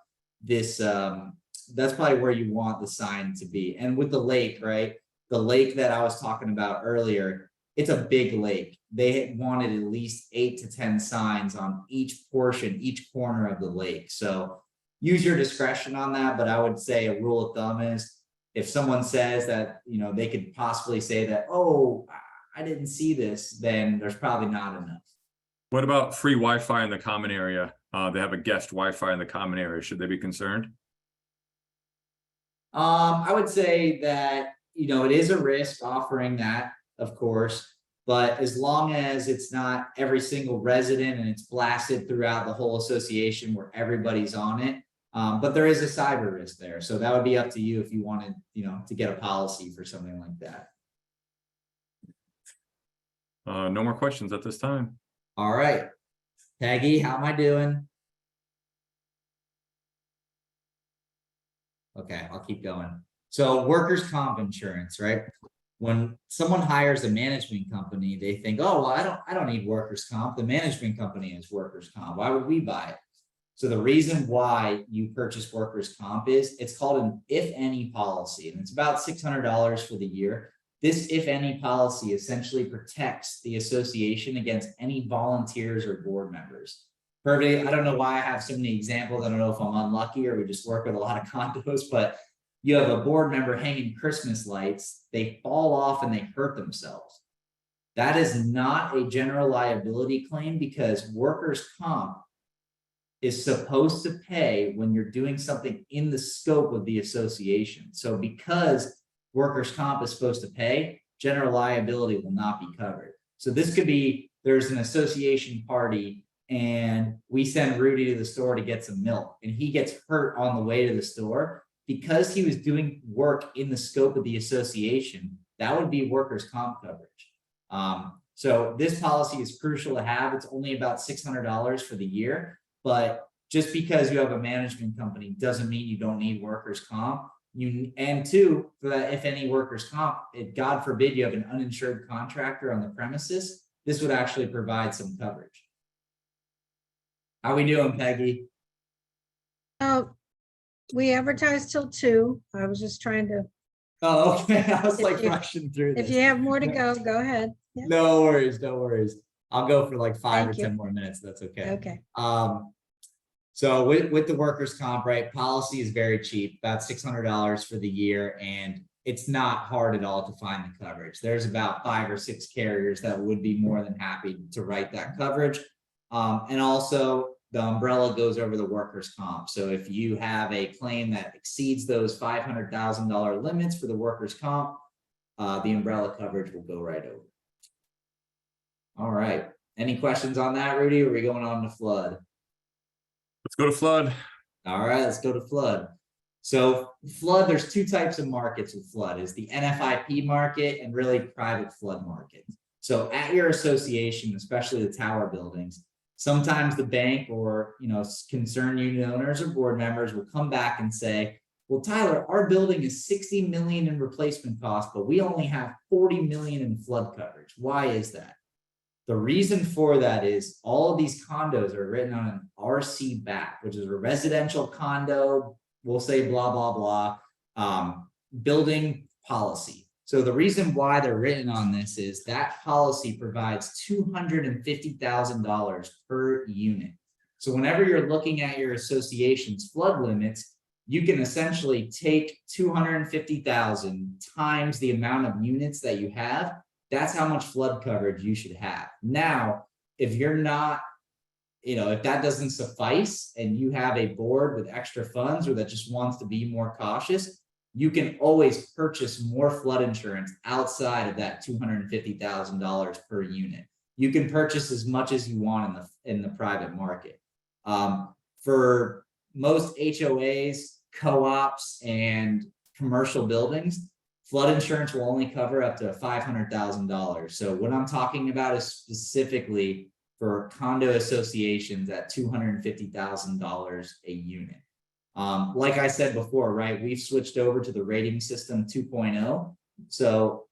this, that's probably where you want the sign to be. And with the lake, right? The lake that I was talking about earlier, it's a big lake. They wanted at least 8 to 10 signs on each portion, each corner of the lake. So use your discretion on that. But I would say a rule of thumb is if someone says that, you know, they could possibly say that, oh, I didn't see this, then there's probably not enough. What about free Wi-Fi in the common area? They have a guest Wi-Fi in the common area. Should they be concerned? I would say that, you know, it is a risk offering that, of course, but as long as it's not every single resident and it's blasted throughout the whole association where everybody's on it. But there is a cyber risk there. So that would be up to you if you wanted, you know, to get a policy for something like that. No more questions at this time. All right. Peggy, how am I doing? Okay, I'll keep going. So workers' comp insurance, right? When someone hires a management company, they think, oh, well, I don't need workers' comp. The management company has workers' comp. Why would we buy it? So the reason why you purchase workers' comp is it's called an if any policy, and it's about $600 for the year. This if any policy essentially protects the association against any volunteers or board members. Perfect. I don't know why I have so many examples. I don't know if I'm unlucky or we just work with a lot of condos, but you have a board member hanging Christmas lights, they fall off and they hurt themselves. That is not a general liability claim because workers' comp is supposed to pay when you're doing something in the scope of the association. So because workers' comp is supposed to pay, general liability will not be covered. So this could be, there's an association party and we send Rudy to the store to get some milk and he gets hurt on the way to the store because he was doing work in the scope of the association. That would be workers' comp coverage. So this policy is crucial to have. It's only about $600 for the year, but just because you have a management company doesn't mean you don't need workers' comp. And two, for that, if any workers' comp, God forbid you have an uninsured contractor on the premises, this would actually provide some coverage. How we doing, Peggy? We advertised till 2. I was just trying to, Oh, okay. I was If like you- rushing through if this. you have more to go ahead. Yeah. No worries, no worries. I'll go for like 5 Thank or you. 10 more minutes. That's okay. Okay. So with the workers' comp, right, policy is very cheap, about $600 for the year, and it's not hard at all to find the coverage. There's about 5 or 6 carriers that would be more than happy to write that coverage. And also the umbrella goes over the workers' comp. So if you have a claim that exceeds those $500,000 limits for the workers' comp, the umbrella coverage will go right over. All right. Any questions on that, Rudy? Or are we going on to flood? Let's go to flood. All right, let's go to flood. So flood, there's 2 types of markets with flood. Is the NFIP market and really private flood market. So at your association, especially the tower buildings, sometimes the bank or, concerned unit owners or board members will come back and say, well, Tyler, our building is 60 million in replacement cost, but we only have 40 million in flood coverage. Why is that? The reason for that is all of these condos are written on an RC back, which is a residential condo, we'll say blah, blah, blah, building policy. So the reason why they're written on this is that policy provides $250,000 per unit. So whenever you're looking at your association's flood limits, you can essentially take 250,000 times the amount of units that you have. That's how much flood coverage you should have. Now, if you're not, if that doesn't suffice and you have a board with extra funds or that just wants to be more cautious, you can always purchase more flood insurance outside of that $250,000 per unit. You can purchase as much as you want in the private market. For most HOAs, co-ops, and commercial buildings, flood insurance will only cover up to $500,000. So what I'm talking about is specifically for condo associations at $250,000 a unit. Like I said before, right, we've switched over to the rating system 2.0. So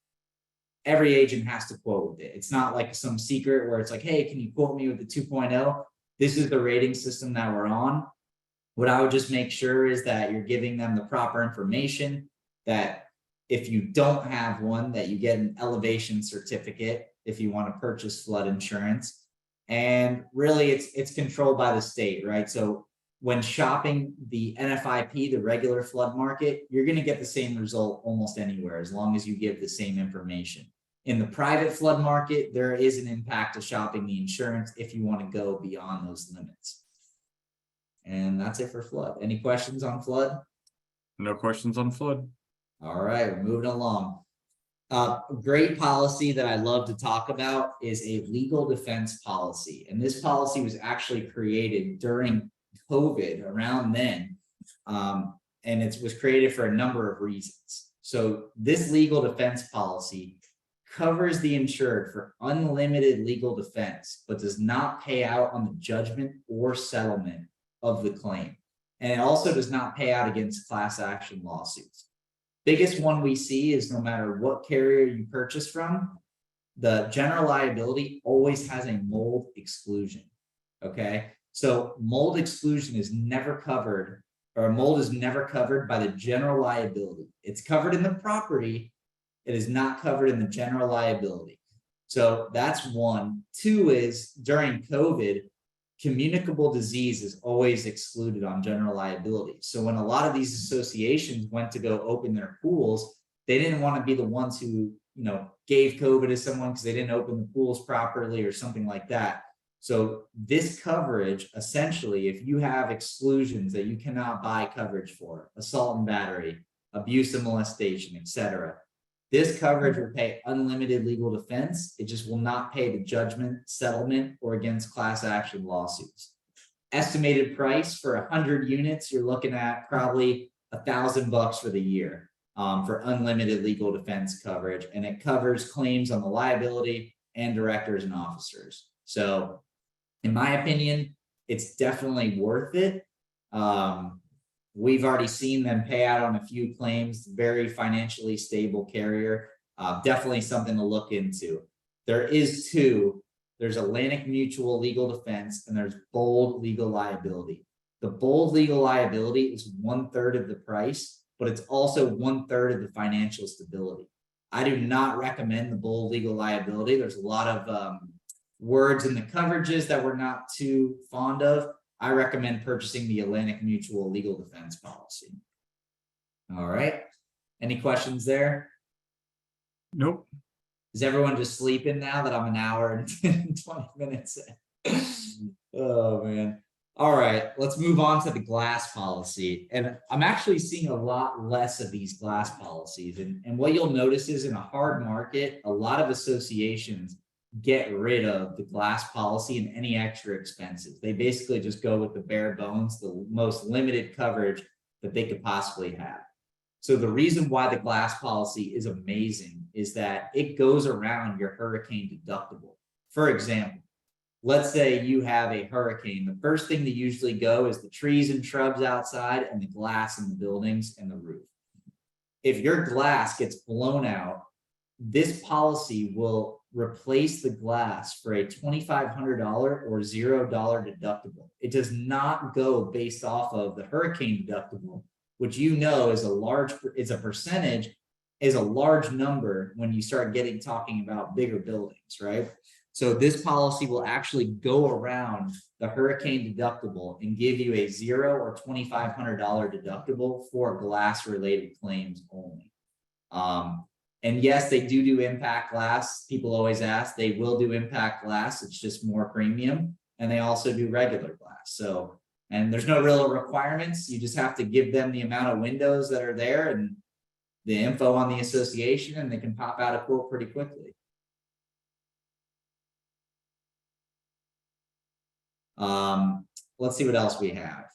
every agent has to quote with it. It's not like some secret where it's like, hey, can you quote me with the 2.0? This is the rating system that we're on. What I would just make sure is that you're giving them the proper information, that if you don't have one, that you get an elevation certificate if you want to purchase flood insurance. And really it's controlled by the state, right? So when shopping the NFIP, the regular flood market, you're going to get the same result almost anywhere as long as you give the same information. In the private flood market, there is an impact to shopping the insurance if you want to go beyond those limits. And that's it for flood. Any questions on flood? No questions on flood. All right, we're moving along. A great policy that I love to talk about is a legal defense policy. And this policy was actually created during COVID, around then. And it was created for a number of reasons. So this legal defense policy covers the insured for unlimited legal defense, but does not pay out on the judgment or settlement of the claim. And it also does not pay out against class action lawsuits. Biggest one we see is no matter what carrier you purchase from, the general liability always has a mold exclusion. Okay, so mold exclusion is never covered, or mold is never covered by the general liability. It's covered in the property. It is not covered in the general liability. So that's one. Two is during COVID, communicable disease is always excluded on general liability. So when a lot of these associations went to go open their pools, they didn't want to be the ones who, gave COVID to someone because they didn't open the pools properly or something like that. So this coverage, essentially, if you have exclusions that you cannot buy coverage for, assault and battery, abuse and molestation, etc., this coverage will pay unlimited legal defense. It just will not pay the judgment, settlement, or against class action lawsuits. Estimated price for 100 units, you're looking at probably $1,000 for the year for unlimited legal defense coverage. And it covers claims on the liability and directors and officers. So in my opinion, it's definitely worth it. We've already seen them pay out on a few claims, very financially stable carrier, definitely something to look into. There is two, there's Atlantic Mutual legal defense and there's bold legal liability. The bold legal liability is 1/3 of the price, but it's also 1/3 of the financial stability. I do not recommend the bold legal liability. There's a lot of words in the coverages that we're not too fond of. I recommend purchasing the Atlantic Mutual legal defense policy. All right. Any questions there? Nope. Is everyone just sleeping now that I'm an hour and 20 minutes in? Oh, man. All right. Let's move on to the glass policy. And I'm actually seeing a lot less of these glass policies. And what you'll notice is in a hard market, a lot of associations get rid of the glass policy and any extra expenses. They basically just go with the bare bones, the most limited coverage that they could possibly have. So the reason why the glass policy is amazing is that it goes around your hurricane deductible. For example, let's say you have a hurricane. The first thing to usually go is the trees and shrubs outside and the glass in the buildings and the roof. If your glass gets blown out, this policy will replace the glass for a $2,500 or $0 deductible. It does not go based off of the hurricane deductible, which you know is a large number when you start talking about bigger buildings, right? So this policy will actually go around the hurricane deductible and give you a $0 or $2,500 deductible for glass related claims only. And yes, they do impact glass. People always ask, they will do impact glass. It's just more premium. And they also do regular glass. So, and there's no real requirements. You just have to give them the amount of windows that are there and the info on the association, and they can pop out a quote pretty quickly. Let's see what else we have.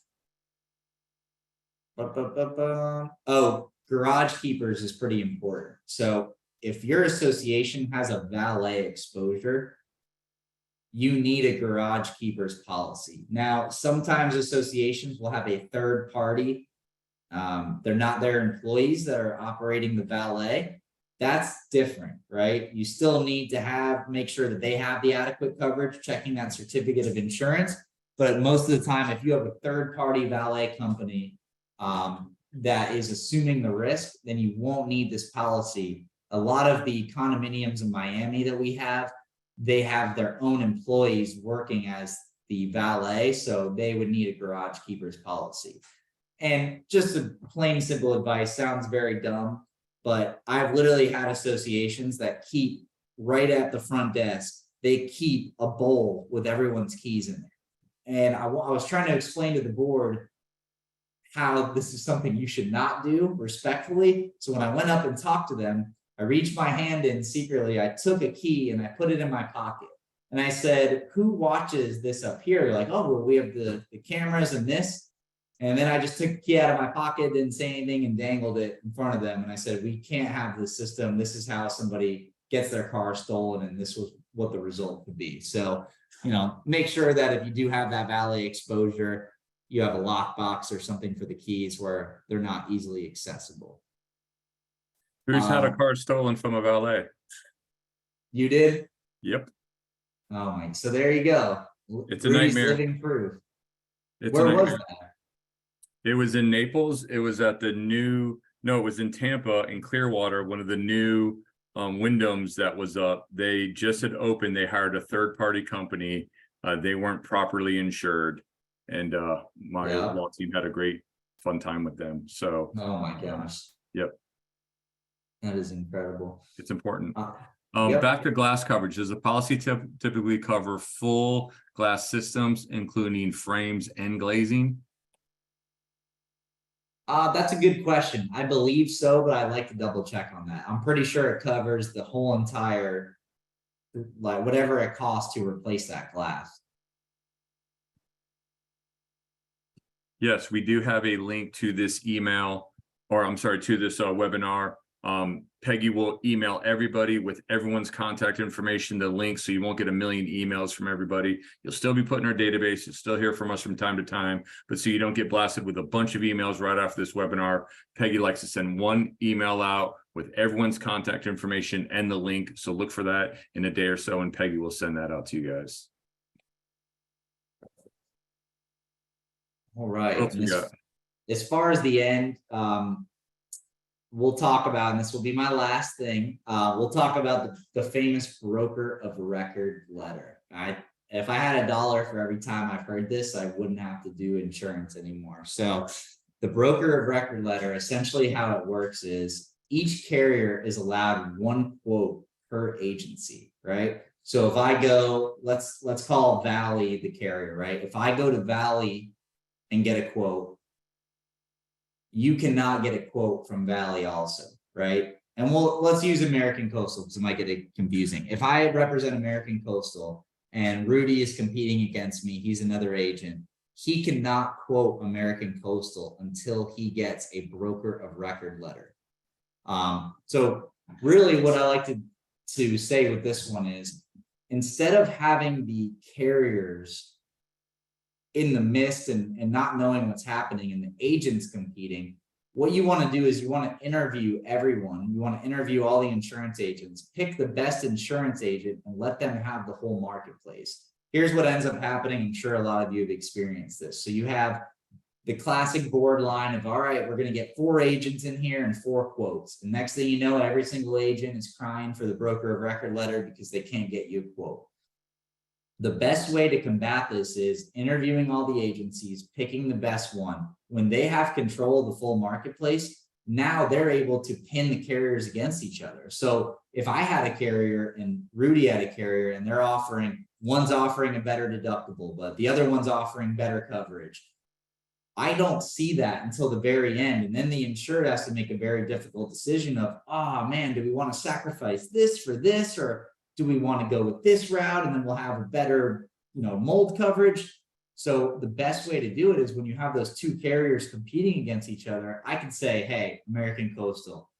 Oh, garage keepers is pretty important. So if your association has a valet exposure, you need a garage keepers policy. Now, sometimes associations will have a third party. They're not their employees that are operating the valet. That's different, right? You still need to make sure that they have the adequate coverage, checking that certificate of insurance. But most of the time, if you have a third party valet company that is assuming the risk, then you won't need this policy. A lot of the condominiums in Miami that we have, they have their own employees working as the valet, so they would need a garage keepers policy. And just a plain simple advice, sounds very dumb, but I've literally had associations that keep right at the front desk, they keep a bowl with everyone's keys in there. And I was trying to explain to the board how this is something you should not do respectfully. So when I went up and talked to them, I reached my hand in secretly, I took a key and I put it in my pocket. And I said, who watches this up here? They're like, oh, well, we have the cameras and this. And then I just took the key out of my pocket, didn't say anything, and dangled it in front of them. And I said, we can't have this system. This is how somebody gets their car stolen. And this was what the result could be. So, you know, make sure that if you do have that valet exposure, you have a lockbox or something for the keys where they're not easily accessible. Who's had a car stolen from a valet? You did? Yep. Oh my, so there you go. It's a Rudy's nightmare. living proof. It's Where a was nightmare. that? It was in Naples. It was at the new, no, it was in Tampa in Clearwater, one of the new Vinteums that was up. They just had opened. They hired a third-party company. They weren't properly insured. And my law team had a great fun time with them. So, Oh my gosh. Yep. That is incredible. It's important. Yep. Back to glass coverage. Does the policy typically cover full glass systems, including frames and glazing? That's a good question. I believe so, but I'd like to double check on that. I'm pretty sure it covers the whole entire, like whatever it costs to replace that glass. Yes, we do have a link to this email, or I'm sorry, to this webinar. Peggy will email everybody with everyone's contact information, the link, so you won't get a million emails from everybody. You'll still be put in our database. You'll still hear from us from time to time, but so you don't get blasted with a bunch of emails right after this webinar, Peggy likes to send one email out with everyone's contact information and the link. So look for that in a day or so, and Peggy will send that out to you guys. All right. What else we got? As far as the end, we'll talk about, and this will be my last thing, we'll talk about the famous broker of record letter. If I had $1 for every time I've heard this, I wouldn't have to do insurance anymore. So the broker of record letter, essentially how it works is each carrier is allowed one quote per agency, right? So if I go, let's call Valley the carrier, right? If I go to Valley and get a quote, you cannot get a quote from Valley also, right? And let's use American Coastal because it might get it confusing. If I represent American Coastal and Rudy is competing against me, he's another agent, he cannot quote American Coastal until he gets a broker of record letter. So really what I like to say with this one is instead of having the carriers in the mist and not knowing what's happening and the agents competing, what you want to do is you want to interview everyone. You want to interview all the insurance agents, pick the best insurance agent and let them have the whole marketplace. Here's what ends up happening. I'm sure a lot of you have experienced this. So you have the classic board line of, all right, we're going to get 4 agents in here and 4 quotes. And next thing you know, every single agent is crying for the broker of record letter because they can't get you a quote. The best way to combat this is interviewing all the agencies, picking the best one. When they have control of the full marketplace, now they're able to pin the carriers against each other. So if I had a carrier and Rudy had a carrier and they're offering, one's offering a better deductible, but the other one's offering better coverage, I don't see that until the very end. And then the insured has to make a very difficult decision of, oh man, do we want to sacrifice this for this, or do we want to go with this route and then we'll have a better, mold coverage? So the best way to do it is when you have those 2 carriers competing against each other, I can say, hey, American Coastal,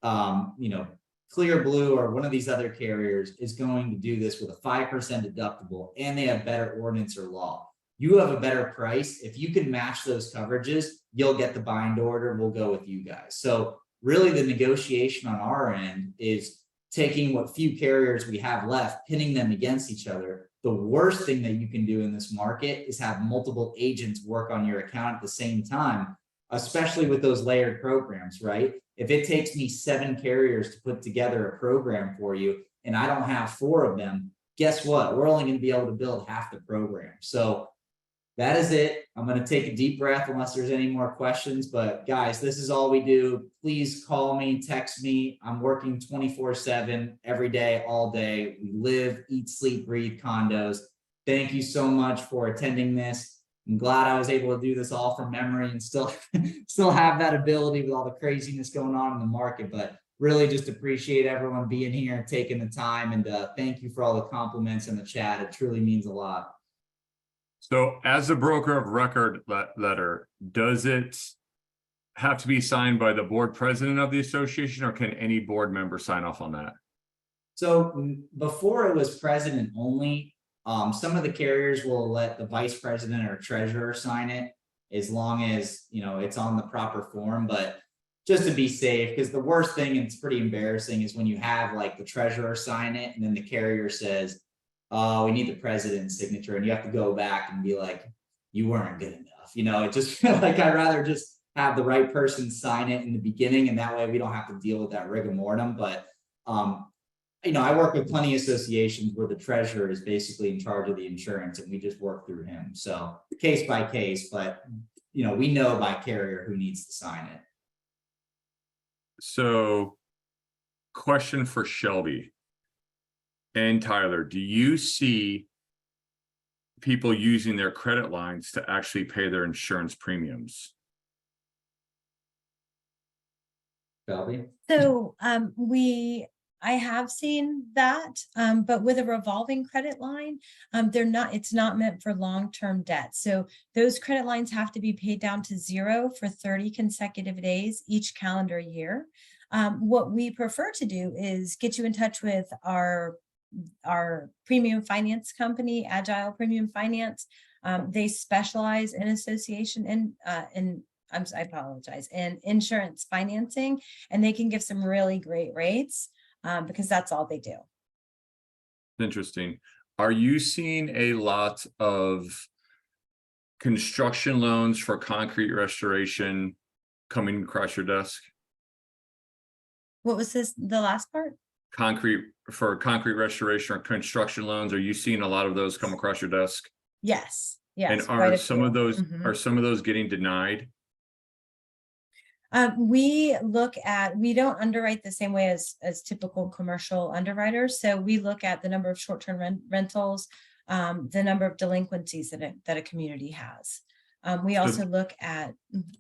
Clear Blue or one of these other carriers is going to do this with a 5% deductible and they have better ordinance or law. You have a better price. If you can match those coverages, you'll get the bind order. We'll go with you guys. So really the negotiation on our end is taking what few carriers we have left, pinning them against each other. The worst thing that you can do in this market is have multiple agents work on your account at the same time, especially with those layered programs, right? If it takes me 7 carriers to put together a program for you and I don't have 4 of them, guess what? We're only going to be able to build half the program. So that is it. I'm going to take a deep breath unless there's any more questions. But guys, this is all we do. Please call me, text me. I'm working 24/7 every day, all day. We live, eat, sleep, breathe condos. Thank you so much for attending this. I'm glad I was able to do this all from memory and still have that ability with all the craziness going on in the market. But really just appreciate everyone being here and taking the time. And thank you for all the compliments in the chat. It truly means a lot. So as a broker of record letter, does it have to be signed by the board president of the association, or can any board member sign off on that? So before it was president only, some of the carriers will let the vice president or treasurer sign it as long as, it's on the proper form. But just to be safe, because the worst thing, and it's pretty embarrassing, is when you have like the treasurer sign it and then the carrier says, oh, we need the president's signature, and you have to go back and be like, you weren't good enough. It just like, I'd rather just have the right person sign it in the beginning, and that way we don't have to deal with that rigmarole. But I work with plenty of associations where the treasurer is basically in charge of the insurance and we just work through him. So case by case, but we know by carrier who needs to sign it. So question for Shelby and Tyler, do you see people using their credit lines to actually pay their insurance premiums? Shelby? So I have seen that, but with a revolving credit line, it's not meant for long-term debt. So those credit lines have to be paid down to 0 for 30 consecutive days each calendar year. What we prefer to do is get you in touch with our premium finance company, Agile Premium Finance. They specialize in association in insurance financing, and they can give some really great rates because that's all they do. Interesting. Are you seeing a lot of construction loans for concrete restoration coming across your desk? What was the last part? Concrete restoration or construction loans. Are you seeing a lot of those come across your desk? Yes. And are some of those getting denied? We don't underwrite the same way as typical commercial underwriters. So we look at the number of short-term rentals, the number of delinquencies that a community has. We also look at,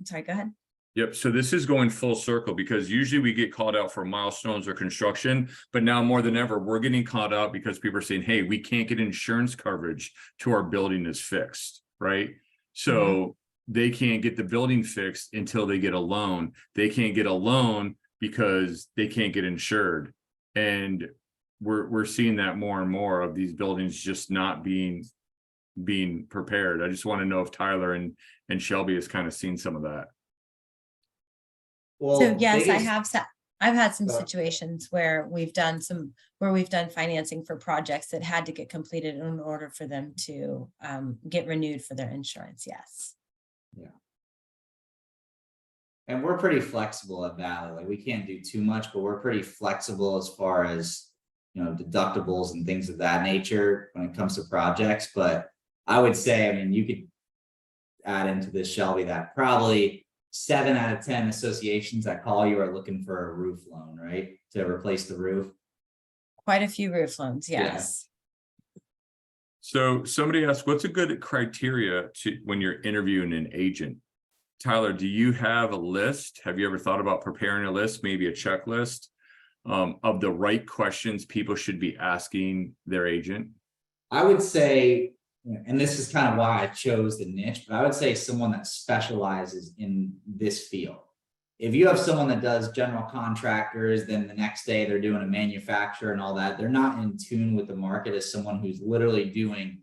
sorry, go ahead. Yep. So this is going full circle, because usually we get called out for milestones or construction, but now more than ever, we're getting called out because people are saying, hey, we can't get insurance coverage till our building is fixed, right? So they can't get the building fixed until they get a loan. They can't get a loan because they can't get insured. And we're seeing that more and more of these buildings just not being prepared. I just want to know if Tyler and Shelby has kind of seen some of that. Well, So yes, biggest- I've had some Uh, situations where we've done financing for projects that had to get completed in order for them to get renewed for their insurance. Yes. And we're pretty flexible at Valley. Like we can't do too much, but we're pretty flexible as far as, you know, deductibles and things of that nature when it comes to projects. But I would say, I mean, you could add into this, Shelby, that probably 7 out of 10 associations that call you are looking for a roof loan, right? To replace the roof. Quite a few roof loans. Yeah. Yes. So somebody asked, what's a good criteria to when you're interviewing an agent? Tyler, do you have a list? Have you ever thought about preparing a list, maybe a checklist of the right questions people should be asking their agent? I would say, and this is kind of why I chose the niche, but I would say someone that specializes in this field. If you have someone that does general contractors, then the next day they're doing a manufacturer and all that, they're not in tune with the market as someone who's literally doing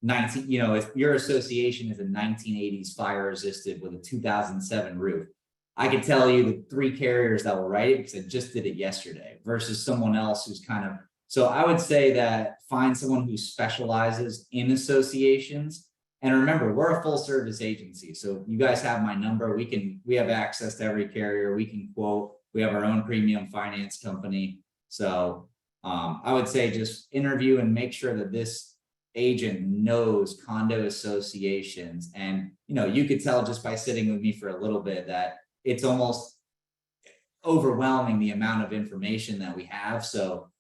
if your association is a 1980s fire resisted with a 2007 roof, I can tell you the 3 carriers that will write it because I just did it yesterday versus someone else who's kind of, so I would say that find someone who specializes in associations. And remember, we're a full service agency. So you guys have my number. We have access to every carrier. We can quote, we have our own premium finance company. So I would say just interview and make sure that this agent knows condo associations. And, you know, you could tell just by sitting with me for a little bit that it's almost overwhelming the amount of information that we have. So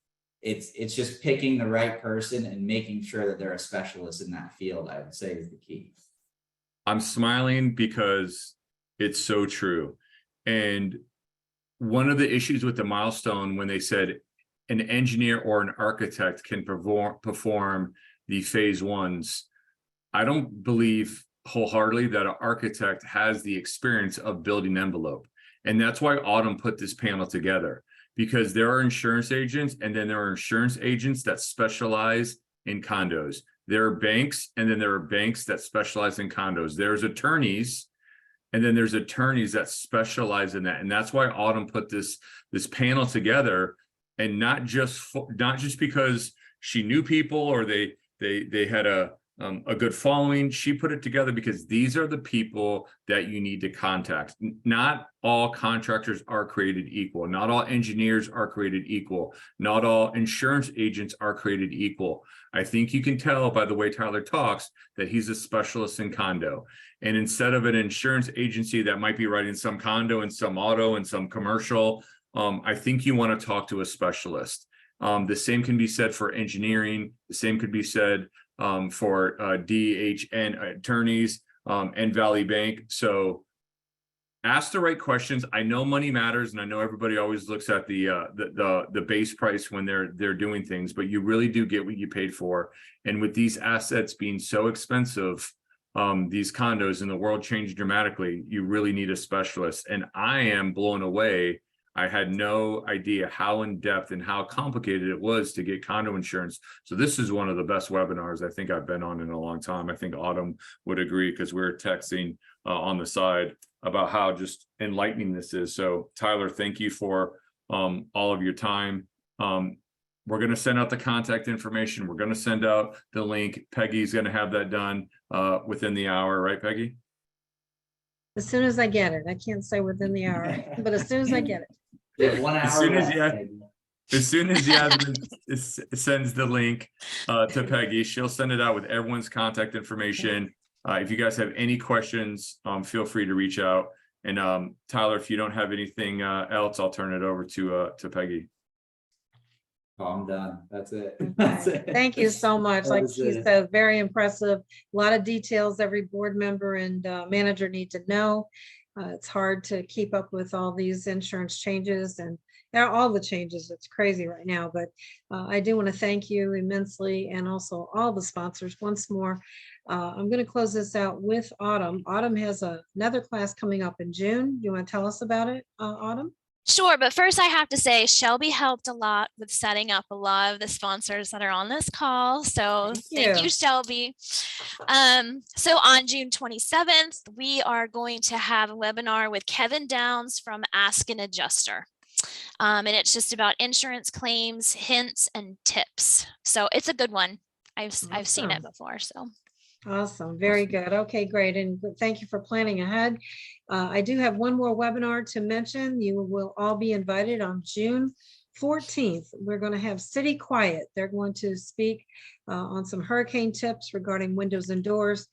it's just picking the right person and making sure that they're a specialist in that field, I would say, is the key. I'm smiling because it's so true. And one of the issues with the milestone when they said an engineer or an architect can perform the phase ones, I don't believe wholeheartedly that an architect has the experience of building envelope. And that's why Autumn put this panel together, because there are insurance agents and then there are insurance agents that specialize in condos. There are banks and then there are banks that specialize in condos. There's attorneys and then there's attorneys that specialize in that. And that's why Autumn put this panel together, and not just because she knew people or they had a good following. She put it together because these are the people that you need to contact. Not all contractors are created equal. Not all engineers are created equal. Not all insurance agents are created equal. I think you can tell by the way Tyler talks that he's a specialist in condo. And instead of an insurance agency that might be writing some condo and some auto and some commercial, I think you want to talk to a specialist. The same can be said for engineering. The same could be said for DHN attorneys and Valley Bank. So ask the right questions. I know money matters, and I know everybody always looks at the base price when they're doing things, but you really do get what you paid for. And with these assets being so expensive, these condos in the world changed dramatically, you really need a specialist. And I am blown away. I had no idea how in depth and how complicated it was to get condo insurance. So this is one of the best webinars I think I've been on in a long time. I think Autumn would agree, because we were texting on the side about how just enlightening this is. So Tyler, thank you for all of your time. We're going to send out the contact information. We're going to send out the link. Peggy's going to have that done within the hour, right, Peggy? As soon as I get it. I can't say within the hour, but as soon as I get it. We have 1 hour As soon as left, it sends the link to Peggy, she'll send it out with everyone's contact information. If you guys have any questions, feel free to reach out. And Tyler, if you don't have anything else, I'll turn it over to Peggy. Oh, I'm done. That's it. Okay. That's it. Thank you so much. That Like was she it. said, very impressive. A lot of details every board member and manager need to know. It's hard to keep up with all these insurance changes and all the changes. It's crazy right now, but I do want to thank you immensely, and also all the sponsors once more. I'm going to close this out with Autumn. Autumn has another class coming up in June. You want to tell us about it, Autumn? Sure, but first I have to say Shelby helped a lot with setting up a lot of the sponsors that are on this call. So thank you, Shelby. So on June 27th, we are going to have a webinar with Kevin Downs from Ask an Adjuster. And it's just about insurance claims, hints, and tips. So it's a good one. I've seen it before. So awesome. Very good. Okay, great. And thank you for planning ahead. I do have one more webinar to mention. You will all be invited on June 14th. We're going to have City Quiet. They're going to speak on some hurricane tips regarding windows and doors.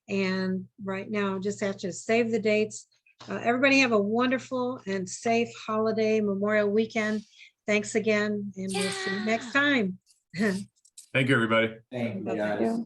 And right now, just have to save the dates. Everybody have a wonderful and safe holiday Memorial weekend. Thanks again, and we'll see you next time. Thank you, everybody. Thank you, Bye-bye. guys.